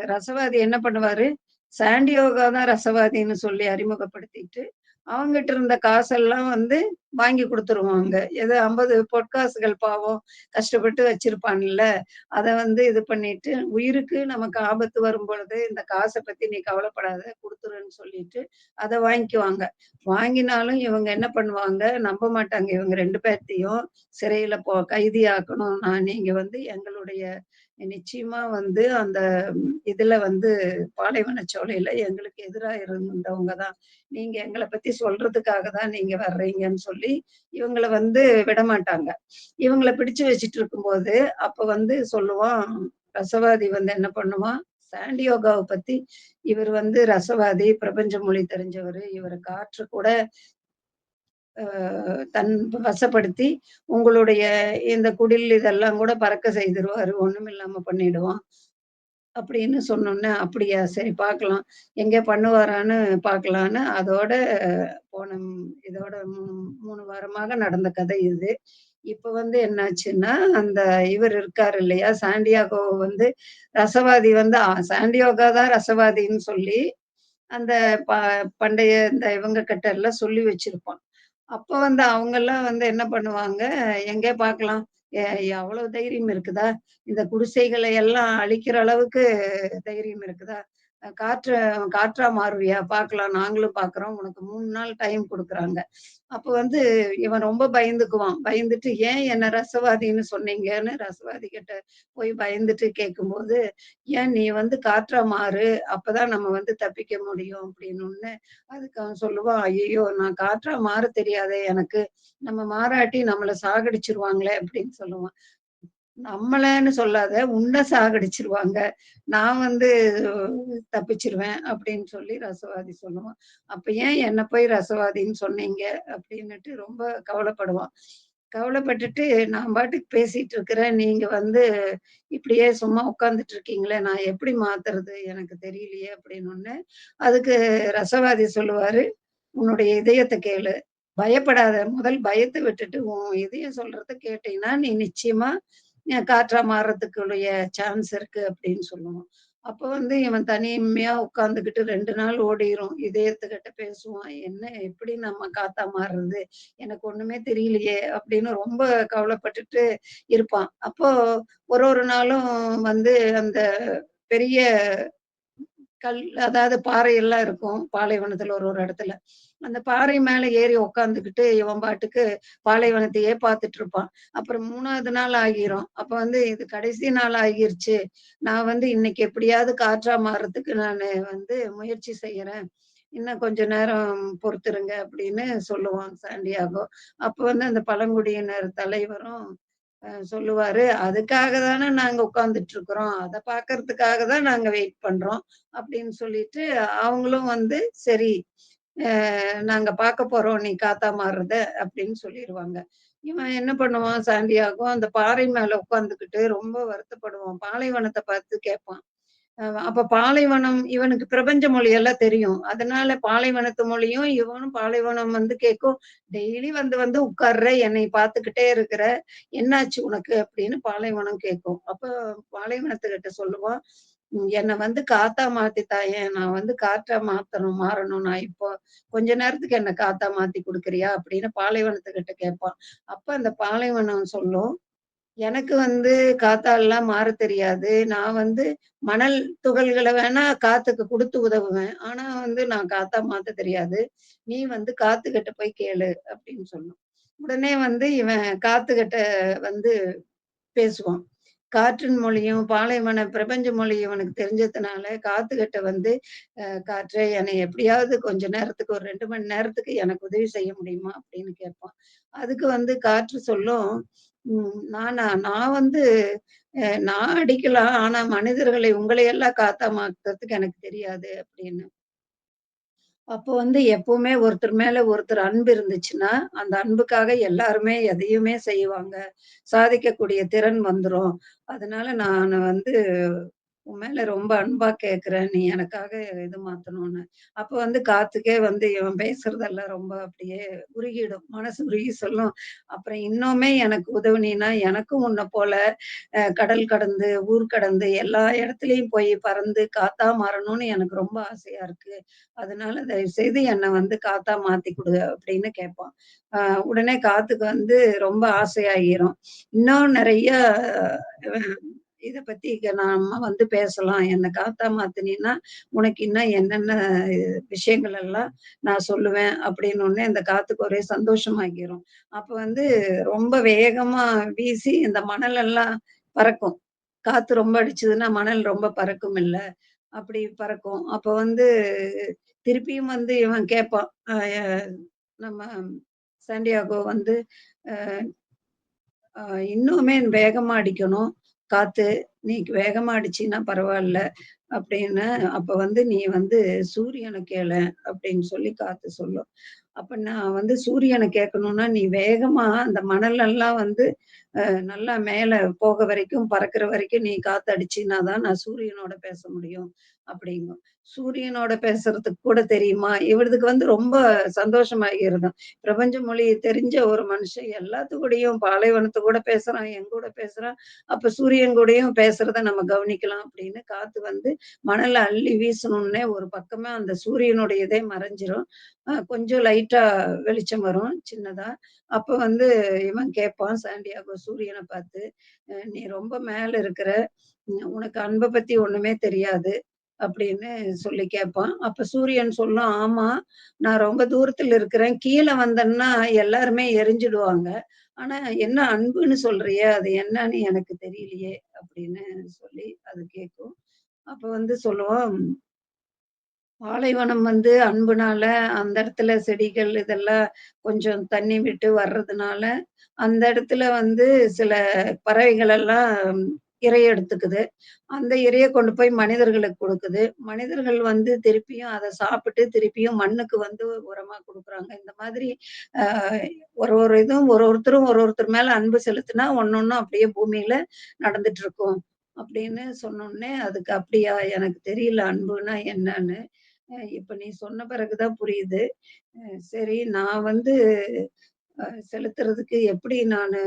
ரசவாதி என்ன பண்ணுவாரு, சாண்டியோகா தான் ரசவாதின்னு சொல்லி அறிமுகப்படுத்திட்டு, அவங்கிட்ட இருந்த காசெல்லாம் வந்து வாங்கி குடுத்துருவாங்க. ஏதோ 50 பொற்காசுகள் பாவம் கஷ்டப்பட்டு வச்சிருப்பான்ல, அத வந்து இது பண்ணிட்டு, "உயிருக்கு நமக்கு ஆபத்து வரும்பொழுது, இந்த காச பத்தி நீ கவலைப்படாத, குடுத்துருன்னு" சொல்லிட்டு, அத வாங்கிக்குவாங்க. வாங்கினாலும் இவங்க என்ன பண்ணுவாங்க, நம்ப மாட்டாங்க இவங்க 2 பேத்தையும் சிறையில கைதியாக்கணும். நீங்க வந்து எங்களுடைய நிச்சயமா வந்து அந்த இதுல வந்து பாலைவனச்சோலையில எங்களுக்கு எதிரா இருந்தவங்க தான். நீங்க எங்கள பத்தி சொல்றதுக்காக தான் நீங்க வர்றீங்கன்னு சொல்லி, இவங்கள வந்து விடமாட்டாங்க. இவங்கள பிடிச்சு வச்சுட்டு இருக்கும்போது, அப்ப வந்து சொல்லுவான், ரசவாதி வந்து என்ன பண்ணுவான், சாண்டியோகாவ பத்தி இவர் வந்து ரசவாதி, பிரபஞ்ச மொழி தெரிஞ்சவரு. இவர காற்று கூட அ தன் வசப்படுத்தி, உங்களுடைய இந்த குடில் இதெல்லாம் கூட பறக்க செய்துருவாரு. ஒண்ணுமில்லாம பண்ணிடுவான். அப்படின்னு சொன்னோனே, "அப்படியா! சரி பார்க்கலாம். எங்கே பண்ணுவாரான்னு பார்க்கலான்னு" அதோட போன இதோட 3 வாரமாக நடந்த கதை இது. இப்ப வந்து என்னாச்சுன்னா, அந்த இவர் இருக்காரு இல்லையா? சாண்டியாகோ வந்து ரசவாதி வந்து சாண்டியோகா தான் ரசவாதின்னு சொல்லி, அந்த ப பண்டைய இந்த இவங்க கிட்ட எல்லாம் சொல்லி வச்சிருப்பான். அப்ப வந்து அவங்கலாம் வந்து என்ன பண்ணுவாங்க, "எங்கே பார்க்கலாம். எ அவ்வளவு தைரியம் இருக்குதா? இந்த குடிசைகளை எல்லாம் அழிக்கிற அளவுக்கு தைரியம் இருக்குதா? காற்றா மாறுவியா? பார்க்கலாம். நாங்களும் பார்க்குறோம்." உனக்கு 3 நாள் டைம் குடுக்குறாங்க. அப்ப வந்து இவன் ரொம்ப பயந்துக்குவான். பயந்துட்டு, "ஏன் என்ன ரசவாதின்னு சொன்னீங்கன்னு?" ரசவாதி கிட்ட போய் பயந்துட்டு கேட்கும்போது, "ஏன் நீ வந்து காற்றா மாறு. அப்பதான் நம்ம வந்து தப்பிக்க முடியும்." அப்படின்னோனே, அதுக்கு அவன் சொல்லுவான், "ஐயய்யோ! நான் காற்றா மாறத் தெரியாதே எனக்கு. நம்ம மாறாட்டி நம்மள சாகடிச்சுருவாங்களே!" அப்படின்னு சொல்லுவான். நம்மளன்னு சொல்லாத, உன்ன சாகடிச்சுருவாங்க. நான் வந்து தப்பிச்சுருவேன் அப்படின்னு சொல்லி ரசவாதி சொல்லுவான். அப்ப ஏன் என்ன போய் ரசவாதின்னு சொன்னீங்க? அப்படின்னுட்டு ரொம்ப கவலைப்படுவான். கவலைப்பட்டுட்டு நான் பாட்டுக்கு பேசிட்டு இருக்கிறேன். நீங்க வந்து இப்படியே சும்மா உட்கார்ந்துட்டு இருக்கீங்களே, நான் எப்படி மாத்துறது? எனக்கு தெரியலையே அப்படின்னோனே, அதுக்கு ரசவாதி சொல்லுவாரு, "உன்னுடைய இதயத்த கேளு. பயப்படாத. முதல் பயத்த விட்டுட்டு உன் இதயம் சொல்றத கேட்டீன்னா, நீ நிச்சயமா காற்றா மாறுறதுக்குடைய சான்ஸ் இருக்கு அப்படின்னு சொல்லுவோம். அப்ப வந்து இவன் தனிமையா உட்கார்ந்துகிட்டு 2 நாள் ஓடிரும். இதயத்துக்கிட்ட பேசுவான். என்ன எப்படி நம்ம காத்தா மாறுறது? எனக்கு ஒண்ணுமே தெரியலையே! அப்படின்னு ரொம்ப கவலைப்பட்டுட்டு இருப்பான். அப்போ ஒரு நாளும் வந்து அந்த பெரிய கல் அதாவது பாறையெல்லாம் இருக்கும். பாலைவனத்துல ஒரு இடத்துல. அந்த பாறை மேல ஏறி உட்காந்துக்கிட்டு இவன் பாட்டுக்கு பாலைவனத்தையே பார்த்துட்டு இருப்பான். அப்புறம் 3வது நாள் ஆகிரும். அப்ப வந்து இது கடைசி நாள் ஆகிருச்சு. நான் வந்து இன்னைக்கு எப்படியாவது காற்றா மாறுறதுக்கு நானு வந்து முயற்சி செய்யறேன். இன்னும் கொஞ்ச நேரம் பொறுத்துருங்க அப்படின்னு சொல்லுவான் சாண்டியாகோ. அப்ப வந்து அந்த பழங்குடியினர் தலைவரும் சொல்லுவாரு, "அதுக்காக தானே நாங்க உட்கார்ந்துட்டு இருக்கிறோம். அத பார்க்கறதுக்காக தான் நாங்க வெயிட் பண்றோம்." அப்படின்னு சொல்லிட்டு அவங்களும் வந்து, "சரி, நாங்க பார்க்க போறோம் நீ காத்தா மாறுறத" அப்படின்னு சொல்லிருவாங்க. இவன் என்ன பண்ணுவான் சாண்டியாகோ, அந்த பாறை மேல உட்கார்ந்துகிட்டு ரொம்ப வருத்தப்படுவான். பாலைவனத்த பார்த்து கேட்பான். அப்ப பாலைவனம் இவனுக்கு பிரபஞ்ச மொழியெல்லாம் தெரியும். அதனால பாலைவனத்து மொழியும், இவனும் பாலைவனம் வந்து கேட்கும். "டெய்லி வந்து வந்து உட்கார்ற, என்னைய பார்த்துக்கிட்டே இருக்கிற. என்னாச்சு உனக்கு?" அப்படின்னு பாலைவனம் கேட்கும். அப்ப பாலைவனத்துக்கிட்ட சொல்லுவான், என்ன வந்து காத்தா மாத்தி தாயேன். நான் வந்து காற்றா மாறணும். நான் இப்போ கொஞ்ச நேரத்துக்கு என்ன காத்தா மாத்தி குடுக்குறியா?" அப்படின்னு பாலைவனத்துக்கிட்ட கேட்பான். அப்ப அந்த பாலைவனம் சொல்லும், "எனக்கு வந்து காத்தால்லாம் மாறத் தெரியாது. நான் வந்து மணல் துகள்கள வேணா காத்துக்கு குடுத்து உதவுவேன். ஆனா வந்து நான் காத்தா மாத்தத் தெரியாது. நீ வந்து காத்துக்கிட்ட போய் கேளு" அப்படின்னு சொல்லும். உடனே வந்து இவன் காத்துக்கிட்ட வந்து பேசுவான். காற்றின் மொழியும், பாலைவன பிரபஞ்ச மொழியும் இவனுக்கு தெரிஞ்சதுனால, காத்துக்கிட்ட வந்து, "காற்றே என்னை எப்படியாவது கொஞ்ச நேரத்துக்கு ஒரு 2 மணி நேரத்துக்கு எனக்கு உதவி செய்ய முடியுமா?" அப்படின்னு கேட்பான். அதுக்கு வந்து காற்று சொல்லும், நானா? நான் வந்து நான் அடிக்கலாம். ஆனா மனிதர்களை உங்களையெல்லாம் காத்தா மாத்துறதுக்கு எனக்கு தெரியாது" அப்படின்னு. அப்போ வந்து எப்பவுமே ஒருத்தர் மேல ஒருத்தர் அன்பு இருந்துச்சுன்னா, அந்த அன்புக்காக எல்லாருமே எதையுமே செய்வாங்க. சாதிக்கக்கூடிய திறன் வந்துரும். அதனால நானு வந்து உன் மேல ரொம்ப அன்பா கேட்கிறேன். நீ எனக்காக இது மாத்தணும்னு. அப்ப வந்து காத்துக்கே வந்து இவன் பேசுறதெல்லாம் ரொம்ப அப்படியே உருகிடும். மனசு உருகி சொல்லும். அப்புறம் இன்னுமே எனக்கு உதவுனீன்னா, எனக்கும் உன்ன போல கடல் கடந்து, ஊர் கடந்து எல்லா இடத்துலயும் போய் பறந்து காத்தா மாறணும்னு எனக்கு ரொம்ப ஆசையா இருக்கு. அதனால தயவுசெய்து என்ன வந்து காத்தா மாத்தி குடு அப்படின்னு கேட்பான். அ உடனே காத்துக்கு வந்து ரொம்ப ஆசையாகிரும். இன்னும் நெறைய அ இத பத்தி நாம வந்து பேசலாம். என்ன காத்தா மாத்துனீன்னா, உனக்கு இன்னும் என்னென்ன விஷயங்கள் எல்லாம் நான் சொல்லுவேன் அப்படின்னோனே, அந்த காத்துக்கு ஒரே சந்தோஷமாகிரும். அப்ப வந்து ரொம்ப வேகமா வீசி இந்த மணல் எல்லாம் பறக்கும். காத்து ரொம்ப அடிச்சதுன்னா, மணல் ரொம்ப பறக்கும் இல்ல. அப்படி பறக்கும். அப்ப வந்து திருப்பியும் வந்து இவன் கேட்பான். நம்ம சாண்டியாகோ வந்து, அ அ "இன்னுமே வேகமா அடிக்கணும் காத்து. நீ வேகமா அடிச்சீன்னா பரவால்ல." அப்படின்னு. அப்ப வந்து "நீ வந்து சூரியன கேளேன்" அப்படின்னு சொல்லி காத்து சொல்லும். அப்ப நான் வந்து சூரியன கேட்கணும்னா, "நீ வேகமா அந்த மணலெல்லாம் வந்து நல்லா மேல போக வரைக்கும், பறக்கிற வரைக்கும் நீ காத்தடிச்சீன்னா தான் நான் சூரியனோட பேச முடியும்." அப்படிங்கும். சூரியனோட பேசுறதுக்கு கூட தெரியுமா? இவனுக்கு வந்து ரொம்ப சந்தோஷமாகிருதாம். பிரபஞ்ச மொழி தெரிஞ்ச ஒரு மனுஷன் எல்லாத்து கூடயும் பாலைவனத்து கூட பேசுறான், என் கூட பேசுறான். அப்ப சூரியன் கூடயும் பேசுறத நம்ம கவனிக்கலாம் அப்படின்னு காத்து வந்து மணல அள்ளி வீசணும்னே ஒரு பக்கமா அந்த சூரியனுடைய இதே மறைஞ்சிரும். கொஞ்சம் லைட்டா வெளிச்சம் வரும் சின்னதா. அப்ப வந்து இவன் கேட்பான் சாண்டியாகோ சூரியன பார்த்து, "நீ ரொம்ப மேல இருக்கிற. உனக்கு அன்ப பத்தி ஒண்ணுமே தெரியாது. அப்படின்னு சொல்லி கேட்பான். அப்ப சூரியன் சொல்லும், "ஆமா, நான் ரொம்ப தூரத்துல இருக்கிறேன். கீழ வந்தேன்னா எல்லாருமே எரிஞ்சுடுவாங்க. ஆனா என்ன அன்புன்னு சொல்றியே, அது என்னன்னு எனக்கு தெரியலையே!" அப்படின்னு சொல்லி அது கேட்கும். அப்ப வந்து சொல்லுவோம், பாலைவனம் வந்து அன்புனால அந்த இடத்துல செடிகள் இதெல்லாம் கொஞ்சம் தண்ணி விட்டு வர்றதுனால, அந்த இடத்துல வந்து சில பறவைகள் எல்லாம் இரை எடுத்துக்குது. அந்த இரைய கொண்டு போய் மனிதர்களுக்கு குடுக்குது. மனிதர்கள் வந்து திருப்பியும் அத சாப்பிட்டு திருப்பியும் மண்ணுக்கு வந்து உரமா குடுக்குறாங்க. இந்த மாதிரி அ ஒரு ஒரு இதுவும் ஒருத்தரும் ஒருத்தர் மேல அன்பு செலுத்தினா ஒண்ணொண்ணும் அப்படியே பூமியில நடந்துட்டு இருக்கும். அப்படின்னு சொன்னோனே, அதுக்கு அப்படியா எனக்கு தெரியல அன்புன்னா என்னன்னு. இப்ப நீ சொன்ன பிறகு தான் புரியுது. சரி நான் வந்து செலுத்துறதுக்கு எப்படி நானு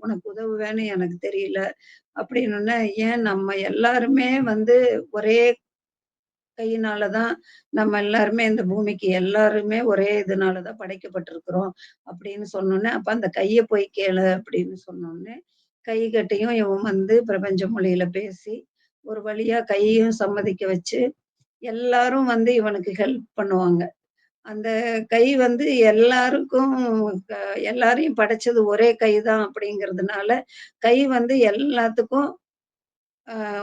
உனக்கு உதவுவேன்னு எனக்கு தெரியல. அப்படின்னோனே, ஏன் நம்ம எல்லாருமே வந்து ஒரே கையினால தான் நம்ம எல்லாருமே இந்த பூமிக்கு எல்லாருமே ஒரே இதுனால தான் படைக்கப்பட்டிருக்கிறோம். அப்படின்னு சொன்னோனே, அப்ப அந்த கைய போய் கேளு அப்படின்னு சொன்னோனே, கைகட்டையும் இவன் வந்து பிரபஞ்ச மொழியில பேசி, ஒரு வழியா கையையும் சம்மதிக்க வச்சு, எல்லாரும் வந்து இவனுக்கு ஹெல்ப் பண்ணுவாங்க. அந்த கை வந்து எல்லாருக்கும் க எல்லாரையும் படைச்சது ஒரே கை தான் அப்படிங்கிறதுனால, கை வந்து எல்லாத்துக்கும்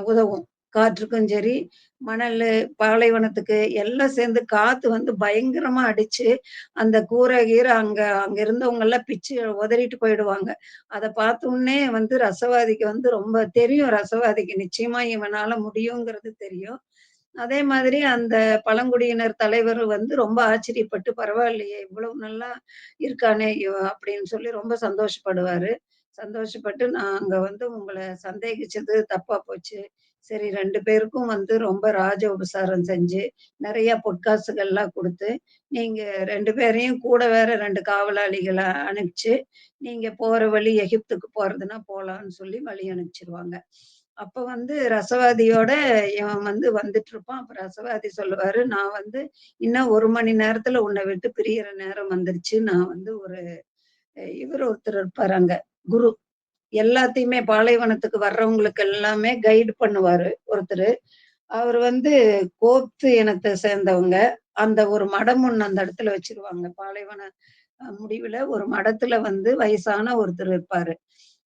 உதவும். காற்றுக்கும் சரி, மணலு, பாலைவனத்துக்கு எல்லாம் சேர்ந்து காத்து வந்து பயங்கரமா அடிச்சு, அந்த கூரை கீரை அங்க அங்க இருந்தவங்கலாம் பிச்சு உதறிட்டு போயிடுவாங்க. அத பார்த்தோனே வந்து ரசவாதிக்கு வந்து ரொம்ப தெரியும் ரசவாதிக்கு நிச்சயமா இவனால முடியுங்கிறது தெரியும். அதே மாதிரி அந்த பழங்குடியினர் தலைவர் வந்து ரொம்ப ஆச்சரியப்பட்டு, "பரவாயில்லையே! இவ்வளவு நல்லா இருக்கானே அப்படின்னு சொல்லி ரொம்ப சந்தோஷப்படுவாரு. சந்தோஷப்பட்டு, "நாங்க வந்து உங்கள சந்தேகிச்சது தப்பா போச்சு. சரி 2 பேருக்கும் வந்து ரொம்ப ராஜ உபசாரம் செஞ்சு, நெறைய பொற்காசுகள்லாம் குடுத்து, நீங்க 2 பேரையும் கூட வேற 2 காவலாளிகள அனுப்பிச்சு, நீங்க போற வழி எகிப்துக்கு போறதுன்னா போலான்னு" சொல்லி வழி அனுப்பிச்சுருவாங்க. அப்ப வந்து ரசவாதியோட இவன் வந்து வந்துட்டுருப்பான். அப்ப ரசவாதி சொல்லுவாரு, "நான் வந்து இன்னும் 1 மணி நேரத்துல உன்ன விட்டு பிரியற நேரம் வந்துருச்சு. நான் வந்து ஒரு" இவரு ஒருத்தர் இருப்பாரு அங்க, குரு. எல்லாத்தையுமே பாலைவனத்துக்கு வர்றவங்களுக்கு எல்லாமே கைடு பண்ணுவாரு ஒருத்தரு. அவரு வந்து கோப்த்து இனத்த சேர்ந்தவங்க. அந்த ஒரு மடம் ஒண்ணு அந்த இடத்துல வச்சிருவாங்க. பாலைவன முடிவுல ஒரு மடத்துல வந்து வயசான ஒருத்தர் இருப்பாரு.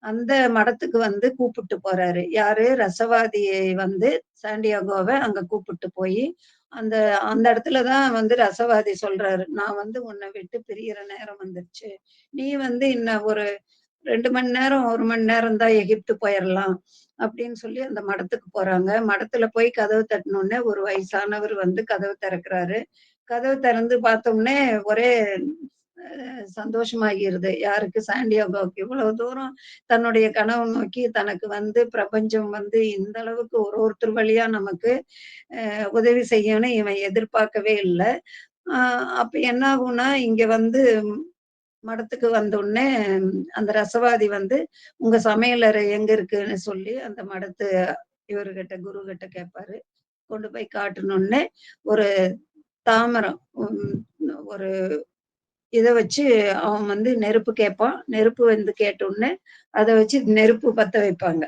அந்த மடத்துக்கு வந்து கூப்பிட்டு போறாரு. யாரு? ரசவாதியை வந்து சாண்டியாகோவ அங்க கூப்பிட்டு போயி, அந்த அந்த இடத்துல தான் வந்து ரசவாதி சொல்றாரு. "நான் வந்து உன்ன விட்டு பிரியற நேரம் வந்துருச்சு. நீ வந்து இன்னும் ஒரு 2 மணி நேரம், 1 மணி நேரம் தான் எகிப்து போயிரலாம்." அப்படின்னு சொல்லி அந்த மடத்துக்கு போறாங்க. மடத்துல போய் கதவு தட்டுனோனே, ஒரு வயசானவர் வந்து கதவு திறக்கிறாரு. கதவு திறந்து பார்த்தோனே, ஒரே சந்தோஷமாகிறது. யாருக்கு? சாண்டியாகோவுக்கு. இவ்வளவு தூரம் தன்னுடைய கனவு நோக்கி தனக்கு வந்து பிரபஞ்சம் வந்து இந்த அளவுக்கு ஒருத்தர் வழியா நமக்கு உதவி செய்யும்னு இவன் எதிர்பார்க்கவே இல்ல. அ அப்ப என்ன ஆகும்னா, இங்க வந்து மடத்துக்கு வந்தோனே, அந்த ரசவாதி வந்து, "உங்க சமையலறை எங்க இருக்குன்னு?" சொல்லி அந்த மடத்து இவருகிட்ட குரு கிட்ட கேட்பாரு. கொண்டு போய் காட்டுனோனே, ஒரு தாமரம் ஒரு இத வச்சு அவன் வந்து நெருப்பு கேட்பான். நெருப்பு வந்து கேட்டோனே, அத வச்சு நெருப்பு பத்த வைப்பாங்க.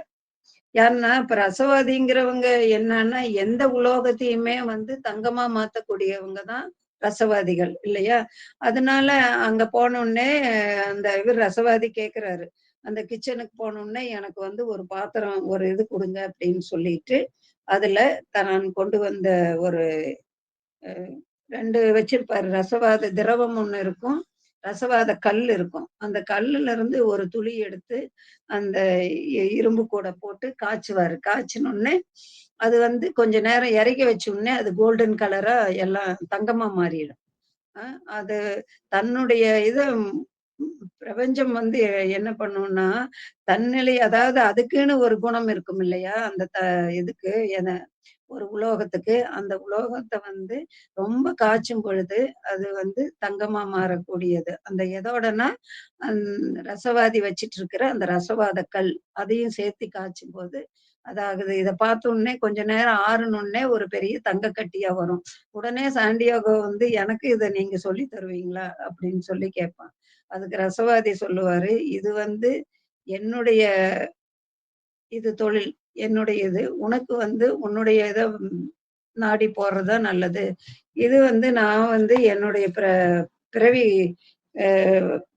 யாருன்னா, இப்ப ரசவாதிங்கிறவங்க என்னன்னா, எந்த உலோகத்தையுமே வந்து தங்கமா மாத்தக்கூடியவங்க தான் ரசவாதிகள் இல்லையா? அதனால அங்க போனோனே அந்த இவரு ரசவாதி கேட்கிறாரு. அந்த கிச்சனுக்கு போனோனே, "எனக்கு வந்து ஒரு பாத்திரம், ஒரு இது குடுங்க" அப்படின்னு சொல்லிட்டு, அதுல தான் கொண்டு வந்த ஒரு 2 வச்சிருப்பாரு. ரசவாத திரவம் ஒண்ணு இருக்கும். ரசவாத கல் இருக்கும். அந்த கல்லுல இருந்து ஒரு துளி எடுத்து, அந்த இரும்பு கூட போட்டு காய்ச்சுவாரு. காய்ச்சினோனே, அது வந்து கொஞ்ச நேரம் இறக்கி வச்சோனே, அது கோல்டன் கலரா எல்லாம் தங்கமா மாறிடும். அ அது தன்னுடைய இத பிரபஞ்சம் வந்து என்ன பண்ணும்னா, தன்னிலை அதாவது அதுக்குன்னு ஒரு குணம் இருக்கும் இல்லையா? அந்த இதுக்கு ஒரு உலோகத்துக்கு, அந்த உலோகத்த வந்து ரொம்ப காய்ச்சும் பொழுது, அது வந்து தங்கமா மாறக்கூடியது. அந்த எதோடனா, அந் ரசவாதி வச்சிட்டுருக்கிற அந்த ரசவாத கல், அதையும் சேர்த்து காய்ச்சும்போது, அதாகுது. இத பார்த்தோனே கொஞ்ச நேரம் ஆறுனோனே ஒரு பெரிய தங்க கட்டியா வரும். உடனே சாண்டியாகோ வந்து, "எனக்கு இத நீங்க சொல்லி தருவீங்களா?" அப்படின்னு சொல்லி கேட்பான். அதுக்கு ரசவாதி சொல்லுவாரு, "இது வந்து என்னுடைய இது தொழில். என்னுடைய இது. உனக்கு வந்து உன்னுடைய இத நாடி போறது தான் நல்லது. இது வந்து நான் வந்து என்னுடைய பிறவி அ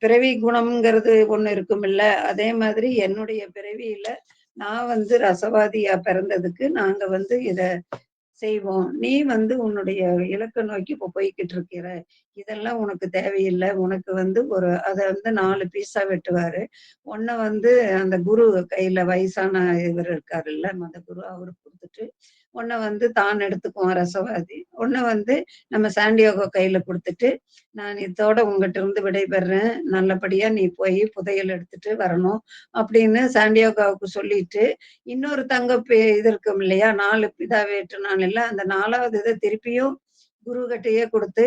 பிறவி குணம்ங்கிறது ஒண்ணு இருக்குமில்ல. அதே மாதிரி என்னுடைய பிறவியில நான் வந்து ரசவாதியா பிறந்ததுக்கு நாங்க வந்து இத செய்வோம். நீ வந்து உன்னுடைய இலக்க நோக்கி இப்ப போய்க்கிட்டு இருக்கிற. இதெல்லாம் உனக்கு தேவையில்ல. உனக்கு வந்து அத வந்து 4 பீஸா வெட்டுவாரு. ஒண்ண வந்து அந்த குரு கையில வயசான இவரு இருக்காருல்ல, மத குரு அவருக்கு குடுத்துட்டு, ஒண்ண வந்து தான் எடுத்துக்குவான் ரசவாதி. ஒண்ண வந்து நம்ம சாண்டியாகோ கையில குடுத்துட்டு, நான் இதோட உன்கிட்ட இருந்து விடைபெறுறேன். நல்லபடியா நீ போய் புதையல் எடுத்துட்டு வரணும். அப்படின்னு சாண்டியாகோவுக்கு சொல்லிட்டு, இன்னொரு இது இருக்கும் இல்லையா? 4 இதா வெட்டுனான்ல்ல, அந்த 4வது இத திருப்பியும் குருகிட்டயே குடுத்து,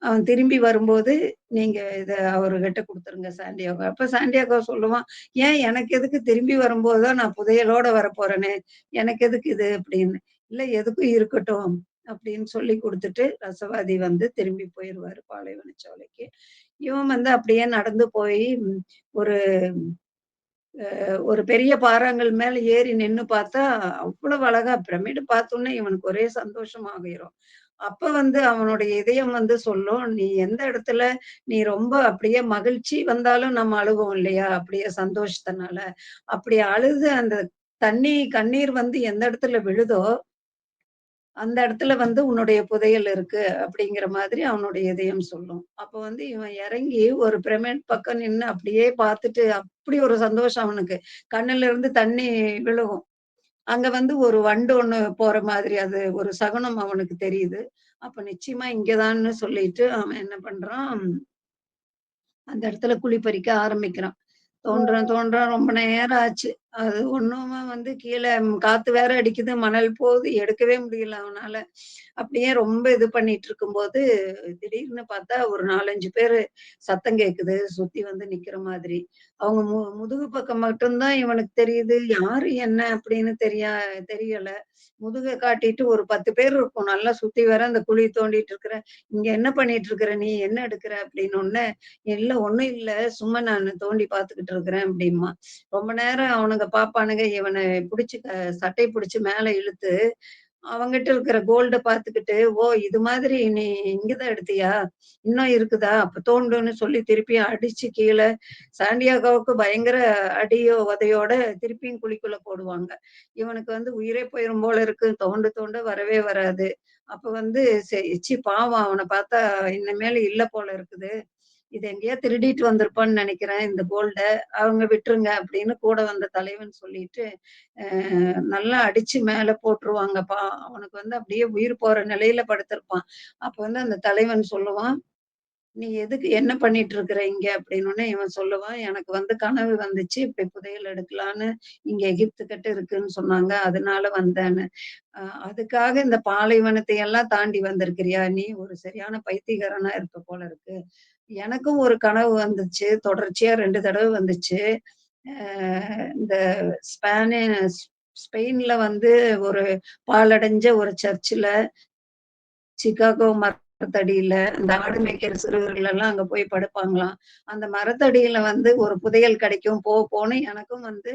அவன் திரும்பி வரும்போது, நீங்க இத அவருகிட்ட குடுத்துருங்க சாண்டியாகோ. அப்ப சாண்டியாகோ சொல்லுவான், "ஏன் எனக்கு எதுக்கு திரும்பி வரும்போது தான் நான் புதையலோட வரப்போறேனே! எனக்கு எதுக்கு இது?" அப்படின்னு. "இல்ல எதுக்கும் இருக்கட்டும்." அப்படின்னு சொல்லி குடுத்துட்டு, ரசவாதி வந்து திரும்பி போயிருவாரு பாலைவனச்சோலைக்கு. இவன் வந்து அப்படியே நடந்து போயி, ஒரு ஒரு பெரிய பாறாங்கல் மேல ஏறி நின்னு பார்த்தா, அவ்வளவு அழகா பிரமிடு பார்த்தோனே இவனுக்கு ஒரே சந்தோஷமாகிரும். அப்ப வந்து அவனுடைய இதயம் வந்து சொல்லும், "நீ எந்த இடத்துல நீ ரொம்ப அப்படியே மகிழ்ச்சி வந்தாலும் நம்ம அழுவோம் இல்லையா? அப்படியே சந்தோஷத்தினால. அப்படி அழுது அந்த கண்ணீர் வந்து எந்த இடத்துல விழுதோ, அந்த இடத்துல வந்து உன்னுடைய புதையல் இருக்கு." அப்படிங்கிற மாதிரி அவனுடைய இதயம் சொல்லும். அப்ப வந்து இவன் இறங்கி ஒரு பிரமிட் பக்கம் நின்னு அப்படியே பார்த்துட்டு, அப்படி ஒரு சந்தோஷம் அவனுக்கு. கண்ணுல இருந்து தண்ணி விழுகும். அங்க வந்து ஒரு வண்டு ஒண்ணு போற மாதிரி அது ஒரு சகுனம் அவனுக்கு தெரியுது. அப்ப நிச்சயமா இங்க தான்னு சொல்லிட்டு அவன் என்ன பண்றான், அந்த இடத்துல குழி பறிக்க ஆரம்பிக்கிறான். தோன்றான் ரொம்ப நேரம் ஆச்சு. அது ஒண்ணுமே வந்து கீழ காத்து வேற அடிக்குது, மணல் போகுது, எடுக்கவே முடியல அவனால. அப்படியே ரொம்ப இது பண்ணிட்டு இருக்கும்போது, திடீர்னு பார்த்தா ஒரு 4, 5 பேரு சத்தம் கேட்குது, சுத்தி வந்து நிக்கிற மாதிரி. அவங்க முதுகு பக்கம் மட்டும் தான் இவனுக்கு தெரியுது. யாரு என்ன அப்படின்னு தெரியல. முதுக காட்டிட்டு ஒரு 10 பேர் இருக்கும். நல்லா சுத்தி வர அந்த குழி தோண்டிட்டு இருக்கிற. "இங்க என்ன பண்ணிட்டு இருக்கிற நீ? என்ன எடுக்குற?" அப்படின்னோனே, "இல்ல ஒண்ணும் இல்ல. சும்மா நானு தோண்டி பார்த்துக்கிட்டு இருக்கிறேன்" அப்படிம்பான். ரொம்ப நேரம் அவனுங்க பாப்பானுங்க இவன புடிச்சு சட்டைய புடிச்சு மேல இழுத்து அவங்கிட்ட இருக்கிற கோல்ட பார்த்துக்கிட்டு, "ஓ! இது மாதிரி நீ இங்க தான் எடுத்தியா? இன்னும் இருக்குதா? அப்ப தோண்டுன்னு" சொல்லி திருப்பியும் அடிச்சு கீழ சாண்டியாகோவுக்கு பயங்கர அடியோ, உதையோட திருப்பியும் குழிக்குள்ள போடுவாங்க. இவனுக்கு வந்து உயிரே போயிரும் போல இருக்கு. தோண்ட தோண்ட வரவே வராது. அப்ப வந்து பாவம் அவன பார்த்தா இனிமேலு இல்ல போல இருக்குது. இத எங்கேயோ திருடிட்டு வந்திருப்பான்னு நெனைக்கிறேன் இந்த கோல்ட. அவங்க விட்டுருங்க அப்படின்னு கூட வந்த தலைவன் சொல்லிட்டு, அ நல்லா அடிச்சு மேல போட்டுருவாங்கப்பா. அவனுக்கு வந்து அப்படியே உயிர் போற நிலையில படுத்திருப்பான். அப்ப வந்து அந்த தலைவன் சொல்லுவான், "நீ எதுக்கு என்ன பண்ணிட்டு இருக்கிற இங்க?" அப்படின்னோனே இவன் சொல்லுவான், "எனக்கு வந்து கனவு வந்துச்சு. இப்படி புதையல் எடுக்கலான்னு இங்க எகிப்து கிட்ட இருக்குன்னு சொன்னாங்க. அதனால வந்தேன்னு." "அ அதுக்காக இந்த பாலைவனத்தை எல்லாம் தாண்டி வந்திருக்கிறியா? நீ ஒரு சரியான பைத்தியக்காரனா இருப்ப போல இருக்கு." எனக்கும் ஒரு கனவு வந்துச்சு. தொடர்ச்சியா 2 தடவ வந்துச்சு. அ இந்த ஸ்பானி ஸ்பெயின்ல வந்து ஒரு பாழடைஞ்ச ஒரு சர்ச்சுல சிகாகோ மரத்தடியில இந்த ஆடு மேய்க்கிற சிறுவர்கள் எல்லாம் அங்க போய் படுப்பாங்களாம். அந்த மரத்தடியில வந்து ஒரு புதையல் கிடைக்கும் போன்னு எனக்கும் வந்து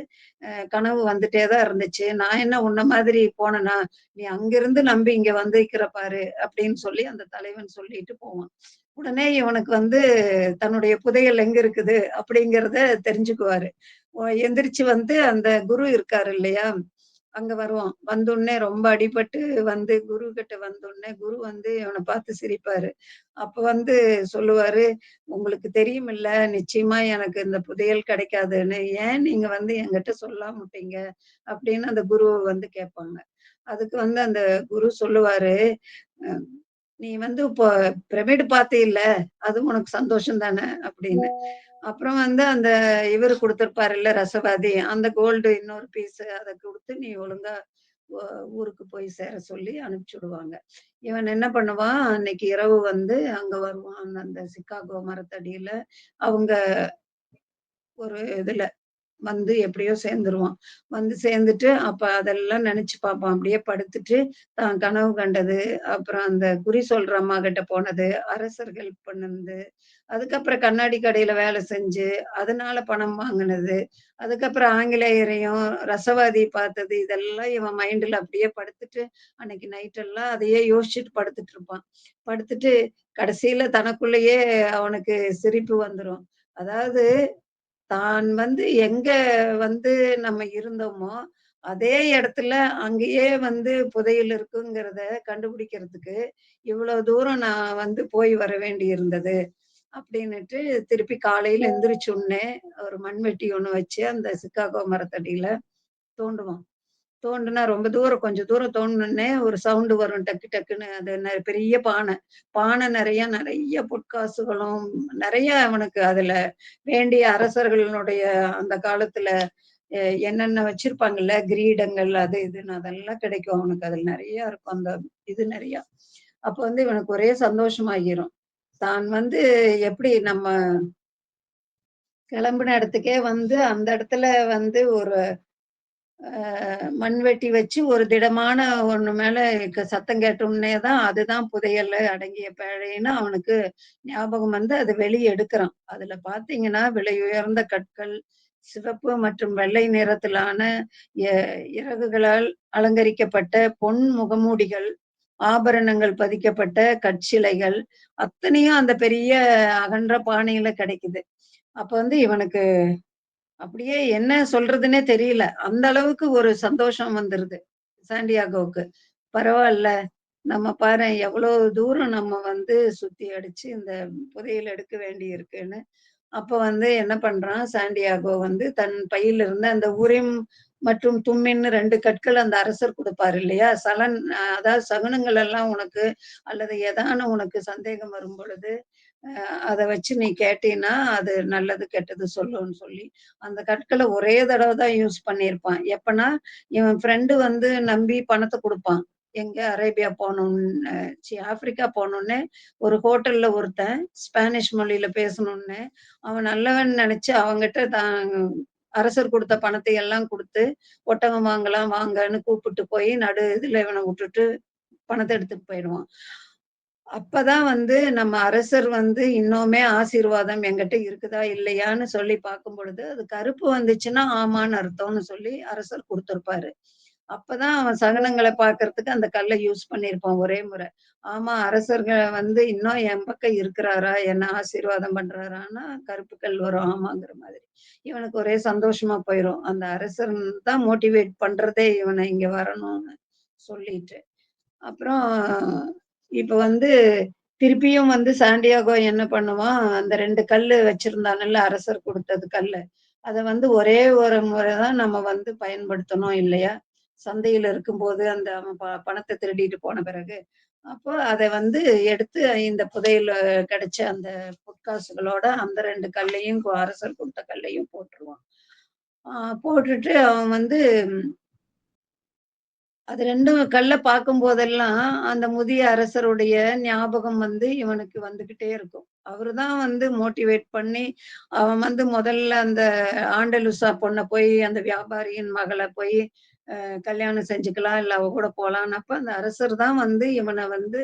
கனவு வந்துட்டே தான் இருந்துச்சு. நான் என்ன உன்ன மாதிரி போனனா? நீ அங்கிருந்து நம்பி இங்க வந்திருக்கிற பாரு அப்படின்னு சொல்லி அந்த தலைவன் சொல்லிட்டு போவான். உடனே இவனுக்கு வந்து தன்னுடைய புதையல் எங்க இருக்குது அப்படிங்கிறத தெரிஞ்சுக்குவாரு. எந்திரிச்சு வந்து அந்த குரு இருக்காரு இல்லையா? அங்க வருவான். வந்தோனே ரொம்ப அடிபட்டு வந்து குரு கிட்ட வந்தோனே, குரு வந்து இவன பார்த்து சிரிப்பாரு. அப்ப வந்து சொல்லுவாரு, "உங்களுக்கு தெரியுமில்ல, நிச்சயமா எனக்கு இந்த புதையல் கிடைக்காதுன்னு. ஏன் நீங்க வந்து என்கிட்ட சொல்லாம விட்டீங்க?" அப்படின்னு அந்த குருவ வந்து கேட்பாங்க. அதுக்கு வந்து அந்த குரு சொல்லுவாரு, "அ நீ வந்து இப்போ பிரமிடு பார்த்தீல்ல, அது உனக்கு சந்தோஷம் தானே?" அப்படின்னு. அப்புறம் வந்து அந்த இவரு குடுத்திருப்பாருல்ல ரசவாதி, அந்த கோல்டு இன்னொரு பீஸு அத குடுத்து நீ ஒழுங்கா ஊ ஊருக்கு போய் சேர சொல்லி அனுப்பிச்சு விடுவாங்க. இவன் என்ன பண்ணுவான், அன்னைக்கு இரவு வந்து அங்க வருவான். அந்த அந்த சிக்காகோ மரத்தடியில அவங்க ஒரு இதுல. வந்து எப்படியோ சேர்ந்துருவான். வந்து சேர்ந்துட்டு, அப்ப அதெல்லாம் நெனச்சு பார்ப்பான். அப்படியே படுத்துட்டு, தான் கனவு கண்டது, அப்புறம் அந்த குறி சொல்ற அம்மாகிட்ட போனது, அரசர் ஹெல்ப் பண்ணுனது, அதுக்கப்புறம் கண்ணாடி கடையில வேலை செஞ்சு, அதனால பணம் வாங்குனது, அதுக்கப்புறம் ஆங்கிலேயரையும், ரசவாதி பார்த்தது, இதெல்லாம் இவன் மைண்டுல அப்படியே படுத்துட்டு, அன்னைக்கு நைட் எல்லாம் அதையே யோசிச்சுட்டு படுத்துட்டு இருப்பான். படுத்துட்டு கடைசியில தனக்குள்ளேயே அவனுக்கு சிரிப்பு வந்துரும். அதாவது தான் வந்து எங்க வந்து நம்ம இருந்தோமோ, அதே இடத்துல அங்கேயே வந்து புதையல் இருக்குங்கிறத கண்டுபிடிக்கிறதுக்கு, இவ்வளோ தூரம் நான் வந்து போய் வர வேண்டி இருந்தது. அப்படின்னுட்டு திருப்பி காலையில எந்திரிச்ச உடனே ஒரு மண்வெட்டி ஒண்ணு வச்சு அந்த சிக்காகோ மரத்தடியில தோண்டுவான். தோண்டுனா ரொம்ப தூரம் கொஞ்சம் தூரம் தோண்டுனோனே ஒரு சவுண்ட் வரும் டக்கு டக்குன்னு. அது பெரிய பானை. பானை நெறைய பொற்காசுகளும், நெறைய அவனுக்கு அதுல வேண்டிய அரசர்களுடைய அந்த காலத்துல எ என்னென்ன வச்சிருப்பாங்கல்ல, கிரீடங்கள் அது இதுன்னு அதெல்லாம் கிடைக்கும் அவனுக்கு. அதுல நெறைய இருக்கும். அந்த இது நெறையா. அப்ப வந்து இவனுக்கு ஒரே சந்தோஷமாகிரும். தான் வந்து எப்படி நம்ம கிளம்புன இடத்துக்கே வந்து அந்த இடத்துல வந்து ஒரு மண்வெட்டி வச்சு ஒரு திடமான ஒண்ணு மேல சத்தம் கேட்டோனே தான் அதுதான் புதையல்ல அடங்கிய பேழைன்னு அவனுக்கு ஞாபகம் வந்து அது வெளிய எடுக்குறான். அதுல பார்த்தீங்கன்னா, விலை உயர்ந்த கற்கள், சிவப்பு மற்றும் வெள்ளை நிறத்திலான எ இறகுகளால் அலங்கரிக்கப்பட்ட பொன் முகமூடிகள், ஆபரணங்கள் பதிக்கப்பட்ட கற்சிலைகள், அத்தனையும் அந்த பெரிய அகன்ற பானையில கிடைக்குது. அப்ப வந்து இவனுக்கு அப்படியே என்ன சொல்றதுன்னே தெரியல. அந்த அளவுக்கு ஒரு சந்தோஷம் வந்துருது. சாண்டியாகோவுக்கு. பரவால்ல. நம்ம பாரேன் எவ்வளோ தூரம் நம்ம வந்து சுத்தி அடிச்சு இந்த புதையல் எடுக்க வேண்டி இருக்குன்னு. அப்ப வந்து என்ன பண்றான், சாண்டியாகோ வந்து தன் பையில இருந்த அந்த உரிம் மற்றும் தும்மின்னு 2 கற்கள் அந்த அரசர் குடுப்பாரு இல்லையா? அதாவது சகுனங்கள் எல்லாம் உனக்கு அல்லது ஏதான உனக்கு சந்தேகம் வரும்பொழுது, அத வச்சு நீ கேட்டீன்னா, அது நல்லது, கெட்டது சொல்லும்ன்னு சொல்லி, அந்த கற்கள ஒரே தடவ தான் யூஸ் பண்ணியிருப்பான். எப்பன்னா, இவன் ஃப்ரெண்டு வந்து நம்பி பணத்த குடுப்பான். எங்க அரேபியா போணும்னு ஆப்பிரிக்கா போணும்னு ஒரு ஹோட்டல்ல ஒருத்தன் ஸ்பானிஷ் மொழியில பேசணும்னு, அவன் நல்லவன்னு நெனச்சு அவன்கிட்ட தான் அரசர் குடுத்த பணத்தை எல்லாம் குடுத்து, ஒட்டகம் வாங்கலாம் வாங்கன்னு கூப்பிட்டு போய் நடு இதுல இவன வுட்டுட்டு பணத்த எடுத்துட்டு போயிடுவான். அப்பதான் வந்து நம்ம அரசர் வந்து இன்னுமே ஆசீர்வாதம் என்கிட்ட இருக்குதா? இல்லையான்னு சொல்லி பார்க்கும் பொழுது, அது கருப்பு வந்துச்சுன்னா ஆமான்னு அர்த்தம்னு சொல்லி அரசர் குடுத்திருப்பாரு. அப்பதான் அவன் சகுனங்கள பார்க்கறதுக்கு அந்த கல்ல யூஸ் பண்ணியிருப்பான் ஒரே முறை. ஆமா அரசர்கள் வந்து இன்னும் என் பக்கம் இருக்கிறாரா? என்ன ஆசீர்வாதம் பண்றாரான்னா, கருப்பு கல் வரும் ஆமாங்கிற மாதிரி. இவனுக்கு ஒரே சந்தோஷமா போயிரும். அந்த அரசர் தான் மோட்டிவேட் பண்றதே இவன இங்க வரணும்னு சொல்லிட்டு. அப்புறம் இப்ப வந்து திருப்பியும் வந்து சாண்டியாகோ என்ன பண்ணுவான், அந்த 2 கல்லு வச்சிருந்தானல்ல அரசர் குடுத்தது கல்லு. அத வந்து ஒரே ஒரு முறை தான் நம்ம வந்து பயன்படுத்தணும் இல்லையா? சந்தையில இருக்கும்போது அந்த அவன் பணத்த திருடிட்டு போன பிறகு. அப்போ அத வந்து எடுத்து இந்த புதையல் கிடைச்ச அந்த பொற்காசுகளோட அந்த 2 கல்லையும் அரசர் குடுத்த கல்லையும் போட்டுருவான். ஆ போட்டுட்டு அவன் வந்து அது 2ம் கல்ல பார்க்கும்போதெல்லாம், அந்த முதிய அரசருடைய ஞாபகம் வந்து இவனுக்கு வந்துகிட்டே இருக்கும். அவரு தான் வந்து மோட்டிவேட் பண்ணி, அவன் வந்து முதல்ல அந்த ஆண்டலுசா பொண்ண போய் அந்த வியாபாரியின் மகள போய் கல்யாணம் செஞ்சுக்கலாம், இல்ல அவ கூட போலான்னப்ப, அந்த அரசர் தான் வந்து இவன வந்து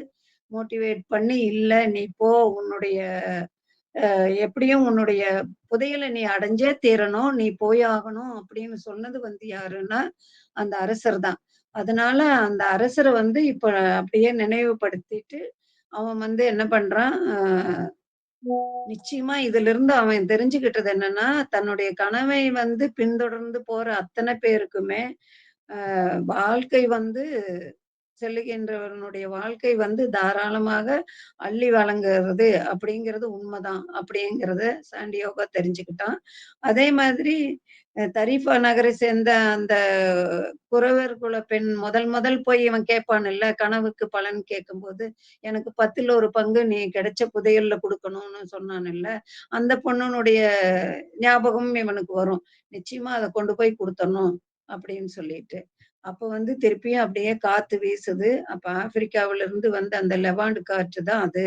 மோட்டிவேட் பண்ணி, "இல்ல நீ போ உன்னுடைய எப்படியும் உன்னுடைய புதையல நீ அடைஞ்சே தீரணும். நீ போய் ஆகணும்." அப்படின்னு சொன்னது வந்து யாருன்னா, அந்த அரசர் தான். அதனால அந்த அரசர வந்து இப்ப அப்படியே நினைவுபடுத்திட்டு, அவன் வந்து என்ன பண்றான், நிச்சயமா இதிலிருந்து அவன் தெரிஞ்சுக்கிட்டது என்னன்னா, தன்னுடைய கனவை வந்து பின்தொடர்ந்து போற அத்தன பேருக்குமே, வாழ்க்கை வந்து செல்லுகின்றவனுடைய வாழ்க்கை வந்து தாராளமாக அள்ளி வழங்குறது அப்படிங்கிறது உண்மதான். அப்படிங்கிறத சாண்டியோகோ தெரிஞ்சுக்கிட்டான். அதே மாதிரி தரீஃபா நகரை சேர்ந்த அந்த குறவர் குல பெண் முதல் முதல் போய் இவன் கேட்பான்ல்ல, கனவுக்கு பலன் கேட்கும்போது, "எனக்கு 10ல் ஒரு பங்கு நீ கிடைச்ச புதையல்ல குடுக்கணும்னு" சொன்னான்ல்ல, அந்த பொண்ணுனுடைய ஞாபகம் இவனுக்கு வரும். நிச்சயமா அத கொண்டு போய் குடுத்தரணும் அப்படின்னு சொல்லிட்டு. அப்ப வந்து திருப்பியும் அப்படியே காத்து வீசுது. அப்ப ஆப்பிரிக்காவிலிருந்து வந்த அந்த லெவாண்ட் காற்று தான் அது.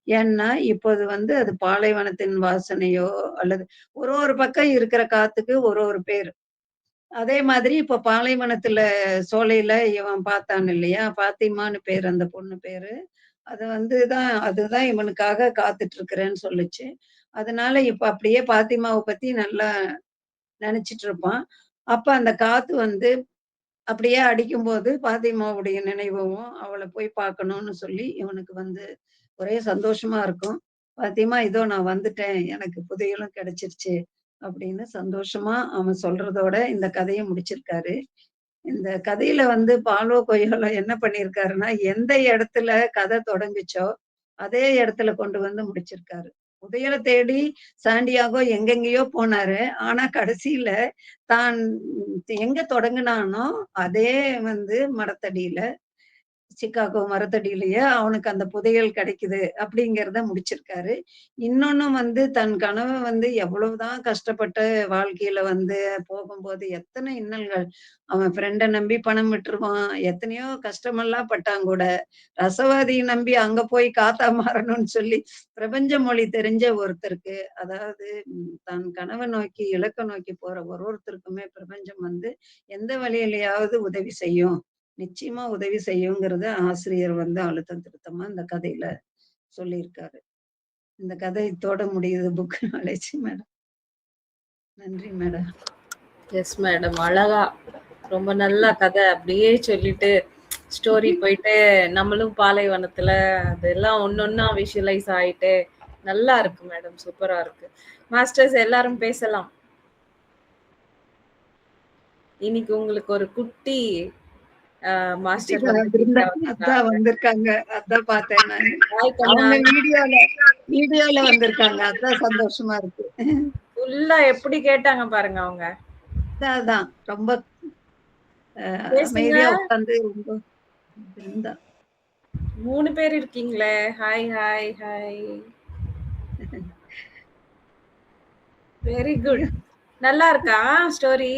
ஏன்னா, இப்போது வந்து அது பாலைவனத்தின் வாசனையோ அல்லது ஒரு பக்கம் இருக்கிற காத்துக்கு ஒரு பேரு. அதே மாதிரி இப்ப பாலைவனத்துல சோலையில இவன் பார்த்தான் இல்லையா? பாத்திமான்னு பேரு அந்த பொண்ணு பேரு. அது வந்து அதுதான் இவனுக்காக காத்துட்டு இருக்கிறேன்னு சொல்லுச்சு. அதனால இப்ப அப்படியே பாத்திமாவ பத்தி நல்லா நெனச்சுட்டு இருப்பான். அப்ப அந்த காத்து வந்து அப்படியே அடிக்கும்போது பாத்திமாவுடைய நினைவும், அவள போய் பார்க்கணும்னு சொல்லி இவனுக்கு வந்து ஒரே சந்தோஷமா இருக்கும். "பாத்திமா, இதோ நான் வந்துட்டேன். எனக்கு புதையலும் கிடைச்சிருச்சு." அப்படின்னு சந்தோஷமா அவன் சொல்றதோட இந்த கதைய முடிச்சிருக்காரு. இந்த கதையில வந்து பாலோ கொய்யாலோ என்ன பண்ணியிருக்காருன்னா, எந்த இடத்துல கதை தொடங்குச்சோ, அதே இடத்துல கொண்டு வந்து முடிச்சிருக்காரு. புதையல தேடி சாண்டியாகோ எங்கெங்கேயோ போனாரு. ஆனா கடைசியில தான் எங்க தொடங்குனானோ, அதே வந்து மரத்தடியில சிக்காகோ மரத்தடியிலேயே அவனுக்கு அந்த புதையல் கிடைக்குது அப்படிங்கிறத முடிச்சிருக்காரு. இன்னொன்னும் வந்து தன் கணவன் வந்து எவ்வளவுதான் கஷ்டப்பட்டு வாழ்க்கையில வந்து போகும்போது எத்தனை இன்னல்கள். அவன் ஃப்ரெண்ட நம்பி பணம் விட்டுருவான். எத்தனையோ கஷ்டமெல்லாம் பட்டான் கூட. ரசவாதிய நம்பி அங்க போய் காத்தா மாறணும்னு சொல்லி பிரபஞ்ச மொழி தெரிஞ்ச ஒருத்தருக்கு, அதாவது தன் கனவ நோக்கி, இலக்க நோக்கி போற ஒருத்தருக்குமே பிரபஞ்சம் வந்து எந்த வழியிலயாவது உதவி செய்யும். நிச்சயமா உதவி செய்யுங்கிறத ஆசிரியர் வந்து அழுத்தம் திருத்தமா இந்த கதையில சொல்லியிருக்காரு. இந்த கதை இத்தோட முடியுது புக் நாலேஜ் மேடம். நன்றி மேடம். Yes madam. அழகா ரொம்ப நல்ல கதை அப்படியே சொல்லிட்டு ஸ்டோரி போயிட்டு நம்மளும் பாலைவனத்துல அதெல்லாம் ஒன்னொன்னா விஷுவலைஸ் ஆயிட்டு நல்லா இருக்கு மேடம். சூப்பரா இருக்கு. மாஸ்டர்ஸ் எல்லாரும் பேசலாம். இன்னைக்கு உங்களுக்கு ஒரு குட்டி மாஸ்டர் அதான் வந்திருக்காங்க. அதான் பார்த்தேன் நானு. அவங்க வீடியோல வந்திருக்காங்க. அதான் சந்தோஷமா இருக்கு. ஃபுல்லா எப்படி கேட்டாங்க பாருங்க அவங்க. அதான் ரொம்ப அமைதியா உட்கார்ந்து ரொம்ப இருந்தா. 3 பேர் இருக்கீங்களே. Hi hi hi. Very good. நல்லா இருக்கா ஸ்டோரி?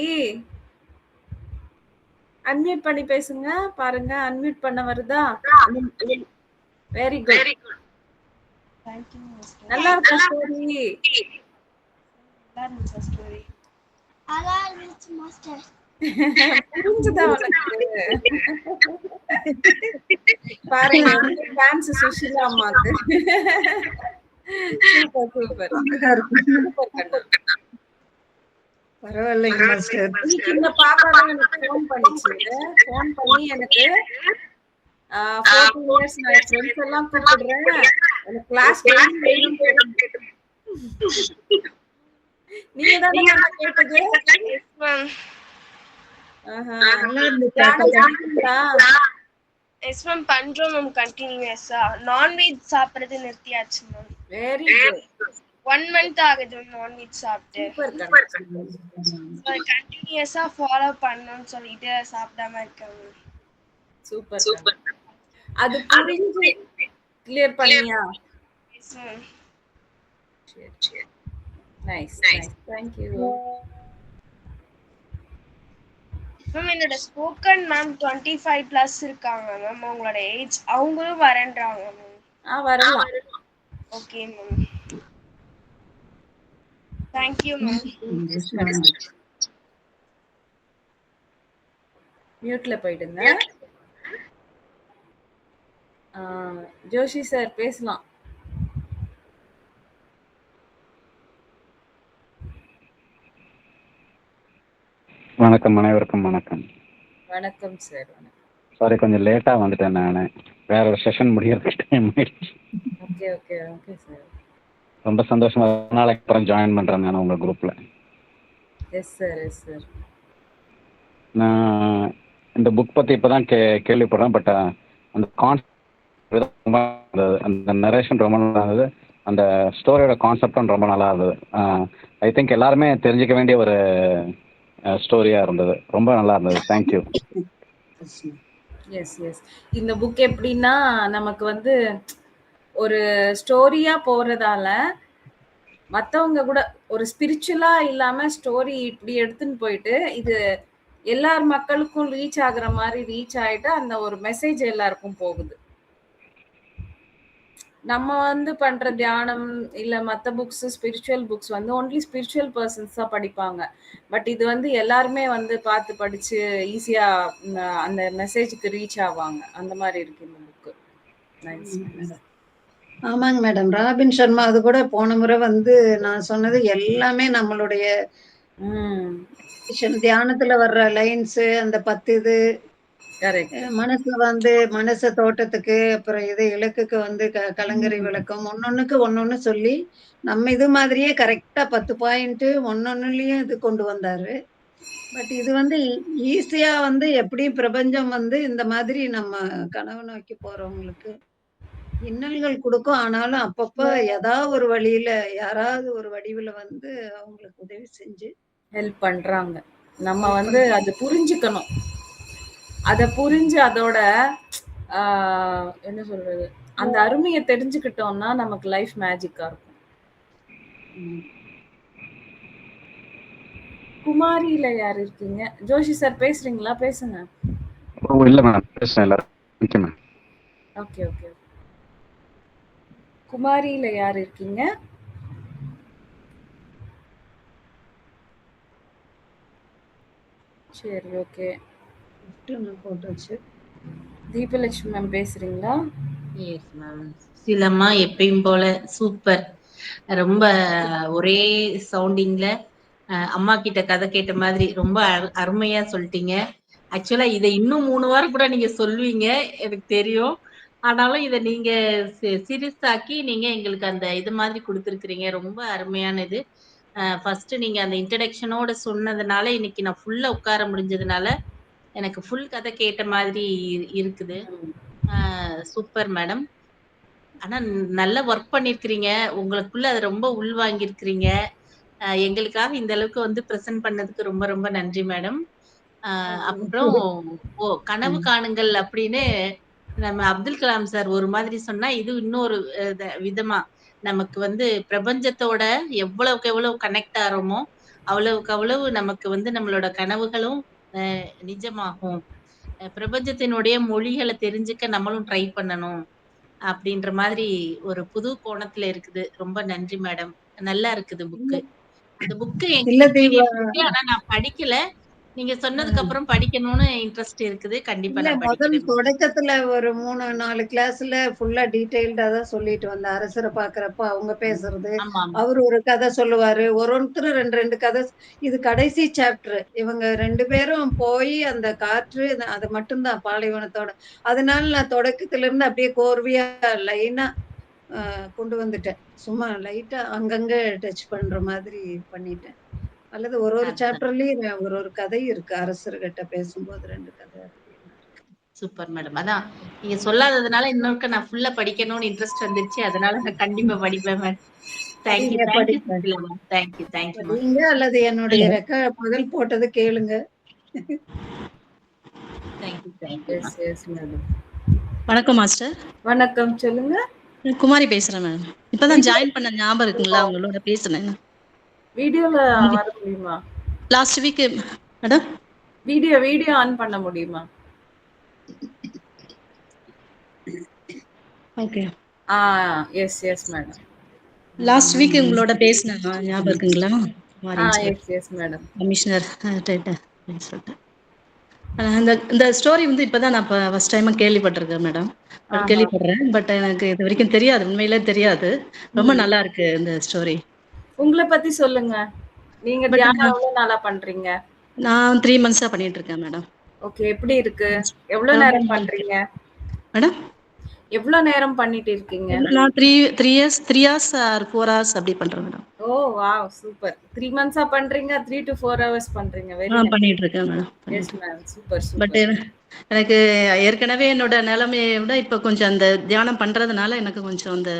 அன்மியூட் பண்ணி பேசுங்க. பாருங்க அன்மியூட் பண்ண வருதா? Very good. நல்லா இருக்கா ஸ்டோரி? நல்லா இருந்துச்சு மாஸ்டர். புரிஞ்சுதா உனக்கு? பாருங்க டான்ஸ் சுஷிலா அம்மாக்கு. Super super. பரவாயில்லைங்க மாஸ்டர். இந்த பாப்பா தான் எனக்கு ஃபோன் பண்ணிச்சு. ஃபோன் பண்ணி எனக்கு 14 இயர்ஸ் நான் ஃப்ரெண்ட்ஸ் எல்லாம் கூப்பிடுறேன். எனக்கு கிளாஸ் வேணும் கேட்டு. நீங்க தானே கேட்டது? Yes ma'am. எஸ் மேம் பண்றோம் மேம் கண்டினியூஸா. நான்வெஜ் சாப்பிடுறது நிறுத்தியாச்சு மேம். Very good. 1 month ஆகுது நான்வெஜ் சாப்பிட்டு. கண்டினியூஸா ஃபாலோ பண்ணணும்னு சொல்லிட்டு சாப்பிடாம இருக்கேன். சூப்பர். அது புரிஞ்சு கிளியர் பண்ணியா? Yes ma'am. சரி. நைஸ். Thank you. மேம் என்னோட ஸ்போக்கன் மேம் 25+ இருக்காங்க மேம். அவங்களோட ஏஜ் அவங்களும் வரேன்றாங்க மேம். வரலாம். Okay ma'am. Thank you ma'am. மியூட்ல போயிடுங்க. ஜோஷி சார் பேசலாம். வணக்கம், அனைவருக்கும் வணக்கம். வணக்கம் சார். சாரி, கொஞ்சம் லேட்டா வந்துட்டேன் நானு. வேற ஒரு செஷன் முடியறதுக்கு டைம் ஆயிடுச்சு. Okay sir. ரொம்ப சந்தோஷமா நாளைக்கு அப்புறம் ஜாயின் பண்றேன் நான் உங்க குரூப்ல. Yes sir. நான் இந்த புக் பத்தி இப்பதான் கேள்விப்படுறேன். பட் அந்த கான்செப்ட், அந்த நரேஷன் ரொம்ப நல்லா இருந்தது. அந்த ஸ்டோரியோட கான்செப்டும் ரொம்ப நல்லா இருந்தது. ஐ திங்க் எல்லாருமே தெரிஞ்சுக்க வேண்டிய ஒரு ஸ்டோரியா இருந்தது. ரொம்ப நல்லா இருந்தது. தேங்க்யூ. எஸ். இந்த புக் எப்படின்னா நமக்கு வந்து ஒரு ஸ்டோரியா போறதால மத்தவங்க கூட ஒரு ஸ்பிரிச்சுவலா இல்லாம ஸ்டோரி இப்படி எடுத்துன்னு போயிட்டு இது எல்லார் மக்களுக்கும் ரீச் ஆகுற மாதிரி ரீச் ஆயிட்டு அந்த ஒரு மெசேஜ் எல்லாருக்கும் போகுது. நம்ம வந்து பண்ற தியானம் இல்ல மத்த புக்ஸ் ஸ்பிரிச்சுவல் புக்ஸ் வந்து ஒன்லி ஸ்பிரிச்சுவல் பர்சன்ஸ் தான் படிப்பாங்க. பட் இது வந்து எல்லாருமே வந்து பார்த்து படிச்சு ஈஸியா அந்த மெசேஜ்க்கு ரீச் ஆவாங்க. அந்த மாதிரி இருக்கு இந்த புக். நைஸ். ஆமாங்க மேடம். ராபின் சர்மா அது கூட போன முறை வந்து நான் சொன்னது எல்லாமே நம்மளுடைய தியானத்துல வர்ற லைன்ஸ், அந்த 10 இது மனச தோட்டத்துக்கு, அப்புறம் இது இலக்குக்கு வந்து கலங்கரை விளக்கம், ஒன்னொன்னுக்கு ஒன்னொன்னு சொல்லி நம்ம இது மாதிரியே கரெக்டா 10 பாயிண்ட் ஒன்னொன்னுலயும் இது கொண்டு வந்தாரு. பட் இது வந்து ஈஸியா வந்து எப்படியும் பிரபஞ்சம் வந்து இந்த மாதிரி நம்ம கனவு நோக்கி போறவங்களுக்கு இன்னல்கள் கொடுக்கும். ஆனாலும் அப்பப்ப ஏதாவது ஒரு வழியில யாராவது ஒரு வடிவுல வந்து அவங்களுக்கு உதவி செஞ்சு ஹெல்ப் பண்றாங்க. நம்ம வந்து அது புரிஞ்சுக்கணும். அத புரிஞ்சு அதோட என்ன சொல்றது, அந்த அருமையை தெரிஞ்சுக்கிட்டோம்னா நமக்கு லைஃப் மேஜிக்கா இருக்கும். குமாரியில யார் இருக்கீங்க? ஜோஷி சார் பேசுறீங்களா? பேசுங்க. இல்ல மேம், பேசுறேன் எல்லாரும். Okay ma'am. Okay okay. குமாரியில யார் இருக்கீங்க? சரி, ஓகே. போட்டாச்சு. தீபலட்சுமி மேம் பேசுறீங்களா? Yes ma'am. சிலம்மா எப்பயும் போல சூப்பர். ரொம்ப ஒரே சவுண்டிங்ல அம்மா கிட்ட கதை கேட்ட மாதிரி ரொம்ப அருமையா சொல்லிட்டீங்க. ஆக்சுவலா இதை இன்னும் 3 வாரம் கூட நீங்க சொல்லுவீங்க எனக்கு தெரியும். ஆனாலும் இதை நீங்க சிரிசாக்கி நீங்க எங்களுக்கு அந்த இது மாதிரி கொடுத்துருக்கிறீங்க. ரொம்ப அருமையானது. ஃபர்ஸ்ட் நீங்க அந்த இன்ட்ரடக்ஷனோட சொன்னதுனால இன்னைக்கு நான் ஃபுல்லா உட்கார முடிஞ்சதுனால எனக்கு ஃபுல் கதை கேட்ட மாதிரி இருக்குது. Super madam. ஆனா நல்லா ஒர்க் பண்ணிருக்கிறீங்க. உங்களுக்குள்ள அது ரொம்ப உள்வாங்கியிருக்கிறீங்க. எங்களுக்காக இந்த அளவுக்கு வந்து பிரசன்ட் பண்ணதுக்கு ரொம்ப ரொம்ப நன்றி மேடம். அப்புறம் கனவு காணுங்கள் அப்படின்னு நம்ம அப்துல் கலாம் சார் ஒரு மாதிரி சொன்னா, இது இன்னொரு விதமா நமக்கு வந்து பிரபஞ்சத்தோட எவ்வளவுக்கு எவ்வளவு கனெக்ட் ஆறோமோ அவ்வளவுக்கு அவ்வளவு நமக்கு வந்து நம்மளோட கனவுகளும் நிஜமாகும். பிரபஞ்சத்தினுடைய மொழிகளை தெரிஞ்சுக்க நம்மளும் ட்ரை பண்ணணும் அப்படின்ற மாதிரி ஒரு புது கோணத்துல இருக்குது. ரொம்ப நன்றி மேடம். நல்லா இருக்குது புக்கு. அந்த புக்கு என்கிட்ட பிடிஎஃப் இருக்கு. ஆனா நான் படிக்கல. நீங்க சொன்னதுக்கு அப்புறம் படிக்கணும்னு இன்ட்ரெஸ்ட் இருக்குது. கண்டிப்பா நான் முதல் படிக்கிறேன். தொடக்கத்துல ஒரு 3-4 கிளாஸ்ல ஃபுல்லா டீடைல்டா தான் சொல்லிட்டு வந்த. அரசரை பாக்குறப்ப அவங்க பேசுறது, அவரு ஒரு கதை சொல்லுவாரு. ஒருத்தர் 2 கதை. இது கடைசி சாப்டர். இவங்க 2 பேரும் போய் அந்த காற்று அது மட்டும்தான் பாலைவனத்தோட. அதனால நான் தொடக்கத்துல இருந்து அப்படியே கோர்வையா லைனா கொண்டு வந்துட்டேன். சும்மா லைட்டா அங்கங்க டச் பண்ற மாதிரி பண்ணிட்டேன். அல்லது ஒரு சாப்டர்லயும் ஒரு கதை இருக்கு. அரசர்கிட்ட பேசும்போது 2 கதை. Super madam. அதான் நீங்க சொல்லாததுனால இன்னொருக்க நான் ஃபுல்லா படிக்கணும்னு இன்ட்ரெஸ்ட் வந்துருச்சு. அதனால நான் கண்டிப்பா படிப்பேன் ma'am. Thank you thank you thank you ma'am. நீங்க அல்லது என்னுடைய முதல் போட்டது கேளுங்க. Thank you thank you. Yes madam. வணக்கம் மாஸ்டர். வணக்கம், சொல்லுங்க. குமாரி பேசுறேன் மேம். இப்பதான் ஜாயின் பண்ண ஞாபகம் இருக்குங்களா உங்களோட பேசுனேன். வீடியோல வர முடியுமா? Last week madam video on பண்ண முடியுமா? Okay. Yes madam. Last week உங்களோட பேசுனேன் ஞாபகம் இருக்குங்களா? Yes madam. கமிஷனர் சொல்லிட்டு இந்த ஸ்டோரி வந்து இப்பதான் நான் ஃபர்ஸ்ட் டைமா கேள்விப்பட்டிருக்கேன் மேடம். கேள்விப்படுறேன். பட் எனக்கு இது வரைக்கும் தெரியாது, உண்மையிலே தெரியாது. ரொம்ப நல்லா இருக்கு இந்த ஸ்டோரி. உங்களை பத்தி சொல்லுங்க. நீங்க தியானம் எவ்வளவு நாளா பண்றீங்க? நான் 3 months பண்ணிட்டு இருக்கேன் மேடம். ஓகே, எப்படி இருக்கு? எவ்வளவு நேரம் பண்றீங்க மேடம்? எவ்வளவு நேரம் பண்ணிட்டு இருக்கீங்க? நான் 3 years 3 hours or 4 hours அப்படி பண்றேன் மேடம். ஓ வாவ், சூப்பர். 3 months பண்றீங்க, 3 to 4 hours பண்றீங்க. வெரி பண்ணிட்டு இருக்கேன் madam. Yes ma'am, super. But எனக்கு ஏற்கனவே என்னோட நிலைமையை விட இப்ப கொஞ்சம் அந்த தியானம் பண்றதுனால எனக்கு கொஞ்சம் அந்த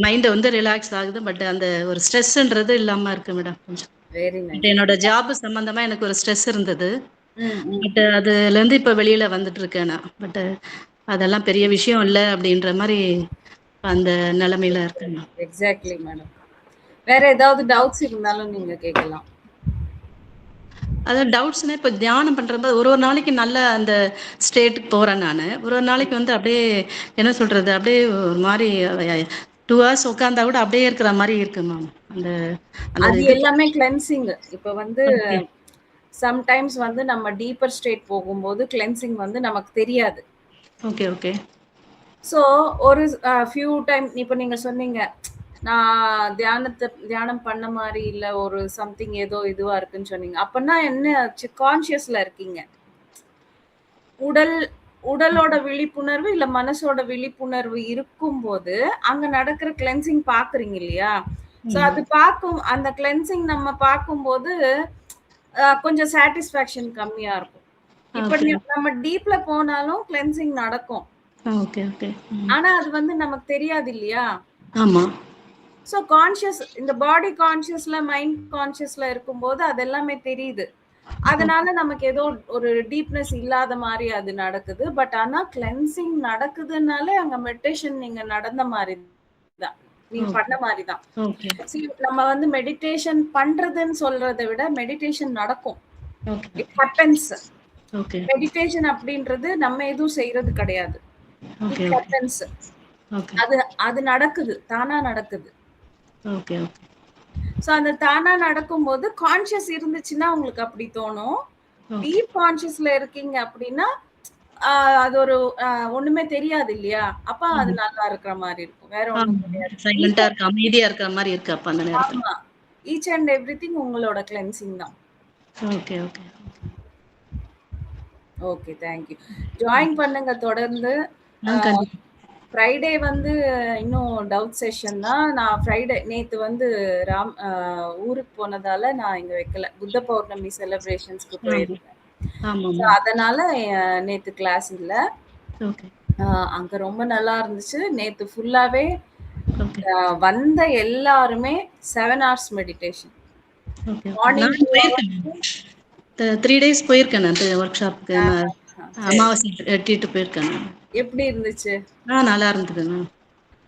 மைண்ட் வந்து ரிலாக்ஸ் ஆகுது. பட் அந்த ஒரு ஸ்ட்ரெஸ்ன்றது இல்லாம இருக்கு மேடம். கொஞ்சம் என்னோட ஜாப் சம்பந்தமா எனக்கு ஒரு ஸ்ட்ரெஸ் இருந்தது. பட் அதுல இருந்து இப்ப வெளியில வந்துட்டு இருக்கேன் நான். பட் அதெல்லாம் பெரிய விஷயம் இல்ல அப்படின்ற மாதிரி அந்த நிலைமையில இருக்கேன். Exactly madam. வேற ஏதாவது டவுட்ஸ் இருந்தாலும் நீங்க கேட்கலாம். அதான் டவுட்ஸ்னா இப்ப தியானம் பண்றப்ப ஒரு நாளைக்கு நல்ல அந்த ஸ்டேட்டுக்கு போறேன் நானு. ஒரு நாளைக்கு வந்து அப்படியே என்ன சொல்றது? அப்படியே ஒரு மாரி 2 ஹார்ஸ் உட்கார்ந்தா கூட அப்படியே இருக்கிற மாரி இருக்கு மேம். அந்த அந்த அது இது எல்லாமே கிளென்சிங். இப்ப வந்து ஓகே. சம்டைம்ஸ் வந்து நம்ம டீப்பர் ஸ்டேட் போகும்போது கிளென்சிங் வந்து நமக்கு தெரியாது. Okay, okay. ஸோ ஒரு ஃபியூ டைம் இப்ப நீங்க சொன்னீங்க, நான் தியானம் பண்ண மாரி இல்ல, ஒரு சம்திங் ஏதோ இதுவா இருக்குன்னு சொன்னீங்க. அப்பன்னா என்ன ஆச்சு? கான்ஷியஸ்ல இருக்கீங்க. உடல் உடலோட விழிப்புணர்வு இல்ல மனசோட விழிப்புணர்வு இருக்கும்போது, அங்க நடக்கிற கிளென்சிங் பார்க்குறீங்க இல்லையா? ஸோ ஆமா. அது அந்த கிளென்சிங் நம்ம பார்க்கும்போது, கொஞ்சம் சாட்டிஸ்ஃபேக்ஷன் கம்மியா இருக்கும். இப்ப ஓகே. நம்ம டீப்ல போனாலும் கிளென்சிங் நடக்கும். Okay, okay. ம். ஆனா அது வந்து நமக்கு தெரியாது இல்லையா? ஆமா. ஸோ இந்த பாடி கான்ஷியஸ்ல, மைண்ட் கான்ஷியஸ்ல இருக்கும்போது அது எல்லாமே தெரியுது. அதனால நமக்கு ஏதோ ஒரு டீப்னஸ் இல்லாத மாரி அது நடக்குது. பட் ஆனா கிளென்சிங் நடக்குதுன்னாலே அங்க மெடிடேஷன் நீங்க நடந்த மாரி தான். நீங்க ஓகே, பண்ண மாரி தான். ஓகே, நம்ம வந்து மெடிடேஷன் பண்றதுன்னு சொல்றத விட மெடிடேஷன் நடக்கும். Okay, it happens. Okay, meditation அப்படின்றது நம்ம எதுவும் செய்யறது கிடையாது. Okay, it happens. ஓகே, அது அது நடக்குது. தானா நடக்குது. Okay, okay. ஸோ அந்த தானா நடக்கும்போது கான்ஷியஸ் இருந்துச்சுன்னா உங்களுக்கு அப்படி தோணும். ஓகே. டீப் கான்ஷியஸ்ல இருக்கீங்க அப்படின்னா, அது ஒரு ஒண்ணுமே தெரியாது இல்லையா? அப்ப அது நல்லா இருக்கிற மாரி இருக்கும். வேற ஒண்ணும் ஆமா. கிடையாது. சைலன்ட்டா இருக்கு. அமைதியா இருக்கிற மாரி இருக்கு அப்ப அந்த நேரத்துல. ஆமா. ஈச் அண்ட் எவ்ரிதிங் உங்களோட கிளென்சிங் தான். Okay, okay. Okay. Thank you. Join பண்ணுங்க தொடர்ந்து. கண்டிப்பா. ஃப்ரைடே வந்து இன்னும் டவுட் செஷன் தான். நான் நேத்து வந்து ஊருக்கு போனதால நான் இங்க வைக்கல. புத்த பௌர்ணமி செலிப்ரேஷன்ஸ்க்கு ஆமா. போயிருந்தேன். ஸோ ஆமாமா. அதனால நேத்து கிளாஸ் இல்ல. ஓகே, அங்க ரொம்ப நல்லா இருந்துச்சு. நேத்து ஃபுல்லாவே ஓகே, வந்த எல்லாருமே 7 ஹார்ஸ் மெடிடேஷன். ஓகே. மார்னிங் நானும் 2 போயிருக்கேன். ஹவர்ஸ். 3 டேஸ் போயிருக்கேன் நான் ஒர்க் ஷாப்க்கு. நான் சரி. அமாவாசை எட்டிட்டு போயிருக்கேன் நான். எப்படி இருந்துச்சு? நல்லா இருந்தது மேம்.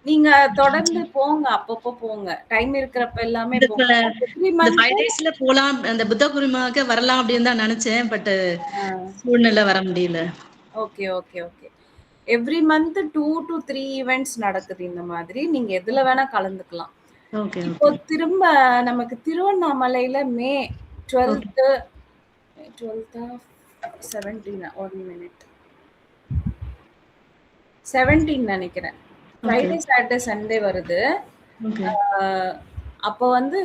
நீங்க தொடர்ந்து போங்க. அப்பப்போ போங்க. டைம் இருக்கிறப்ப எல்லாமே இதுக்கு போங்க. எவ்ரி இந்த 5 மந்த் டேஸ்ல போலாம். அந்த புத்த பூர்ணிமாவுக்கு வரலாம் அப்படின்னு தான் நெனச்சேன். பட் சூழ்நிலை வர முடியல. Okay, okay, okay. Every month 2 to 3 events நடக்குது இந்த மாதிரி. நீங்க எதுல வேணா கலந்துக்கலாம். ஓகே, இப்போ ஓகே. திரும்ப நமக்கு திருவண்ணாமலையில மே ஓகே. 12th 17 1 மினிட் 17 நினைக்கிறேன். ஓகே. ஃப்ரைடே, சாட்டர்டே, சண்டே வருது. ஓகே. அப்போ வந்து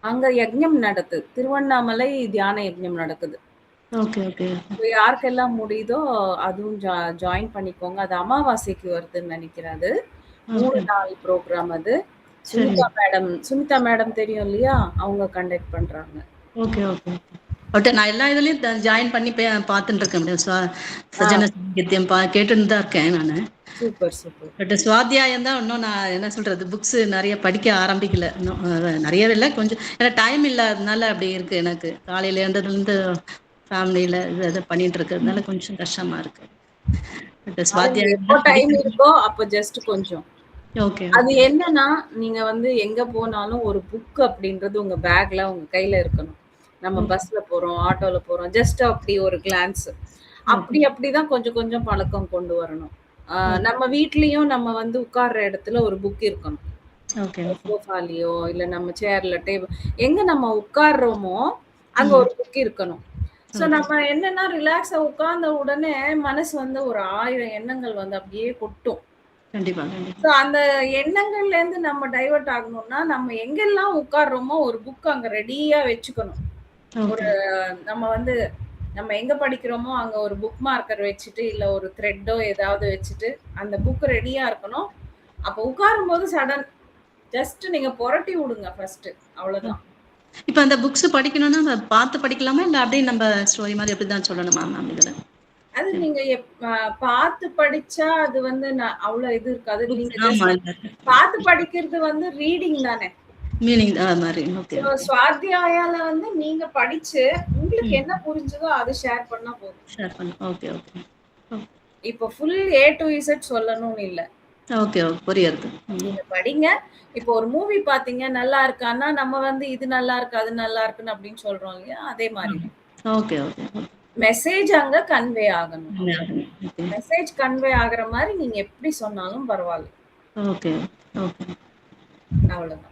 அங்க யக்ஞம் நடக்குது. திருவண்ணாமலை தியான யக்ஞம் நடக்குது. Okay, okay. இப்போ யாருக்கெல்லாம் முடியுதோ அதுவும் ஜாயின் பண்ணிக்கோங்க. அது அமாவாசைக்கு வருதுன்னு நினைக்கிறேன் அது. 3 ஓகே. நாள் ப்ரோகிராம் அது. சரி. சுனிதா மேடம் தெரியும் இல்லையா? அவங்க கண்டக்ட் பண்றாங்க. Okay, okay. பட் நான் எல்லா இதுலயும் ஜாயின் பண்ணி பார்த்துட்டு இருக்கேன் மேடம். ஆ சஜன சாங்கித்யம் கேட்டுன்னு தான் இருக்கேன் நானு. Super, super. பட் சுவாத்தியாயம் தான் இன்னும் நான் என்ன சொல்றது, புக்ஸ் நெறைய படிக்க ஆரம்பிக்கல. இன்னும் நெறைய இல்ல, கொஞ்சம் ஏன்னா டைம் இல்லாததுனால அப்படி இருக்கு எனக்கு. காலையில எழுந்ததுலேருந்து ஃபேமிலியில இது பண்ணிட்டு இருக்கிறதுனால கொஞ்சம் கஷ்டமா இருக்கு. பட் அது சுவாத்தியாயம் எப்போ தான் டைம் படிக்கணும். இருக்கோ அப்போ ஜஸ்ட் கொஞ்சம். ஓகே, அது ஓகே. என்னன்னா, நீங்க வந்து எங்க போனாலும் ஒரு புக் அப்படின்றது உங்க பேக்ல உங்க கையில இருக்கணும். நம்ம ஓகே, பஸ்ல போறோம், ஆட்டோல போறோம். ஜஸ்ட் அப்படி ஒரு கிளான்ஸ். ஓகே, அப்படிதான் கொஞ்சம் கொஞ்சம் பழக்கம் கொண்டு வரணும். ஓகே, நம்ம வீட்லயும் நம்ம வந்து உட்கார்ற இடத்துல ஒரு புக் இருக்கணும். Okay, okay. சோஃபாலயோ இல்ல நம்ம சேர்ல எங்க நம்ம உட்கார்றோமோ அங்க ம். ஒரு புக் இருக்கணும். So okay. நம்ம என்னன்னா ரிலாக்ஸா உட்கார்ந்த உடனே மனசு வந்து ஒரு 1000 எண்ணங்கள் வந்து அப்படியே கொட்டும். கண்டிப்பா, கண்டிப்பா. சோ அந்த எண்ணங்கள்ல இருந்து நம்ம டைவர்ட் ஆகணும்னா நம்ம எங்கெல்லாம் உட்கார்றோமோ ஒரு புக் அங்க ரெடியா வச்சுக்கணும். ஒரு ஓகே, நம்ம வந்து நம்ம எங்க படிக்கிறோமோ அங்க ஒரு புக் மார்க்கர் வச்சுட்டு இல்ல ஒரு த்ரெட்டோ ஏதாவது வச்சுட்டு அந்த புக் ரெடியா இருக்கணும். அப்ப உட்காரும்போது ஜஸ்ட் நீங்க புரட்டி விடுங்க ஃபர்ஸ்ட். அவ்வளவுதான். இப்ப அந்த புக்ஸ் படிக்கணும்னா பார்த்து படிக்கலாமா? இல்ல அப்படியே நம்ம ஸ்டோரி மாதிரி அப்படிதான் சொல்லணுமா மேம் இதுல? அது நீங்க பார்த்து படிச்சா அது வந்து அவ்வளவு இது இருக்காது. புக்ஸ் நீங்க ஆமா. ஜஸ்ட் பார்த்து படிக்கிறது வந்து ரீடிங் தானே. மீனிங் மாரி. Okay, so okay. சுவாத்தியாயால வந்து நீங்க படிச்சு உங்களுக்கு ம். என்ன புரிஞ்சதோ அது ஷேர் பண்ணா போதும். ஷேர் பண்ணு. Okay, okay. ஓ இப்போ ஃபுல் A to Z சொல்லணும்னு இல்ல. Okay, okay. புரியுது. நீங்க படிங்க. இப்போ ஒரு மூவி பார்த்தீங்க, நல்லா இருக்கான்னா, நம்ம வந்து இது நல்லா இருக்கு, அது நல்லா இருக்குன்னு அப்படின்னு சொல்றோம் இல்லையா? அதே மாரி தான். Okay, okay. மெசேஜ் அங்க கன்வே ஆகணும். ஓகே. மெசேஜ் கன்வே ஆகுற மாரி நீங்க எப்படி சொன்னாலும் பரவால்ல. Okay, okay. அவ்வளவுதான்.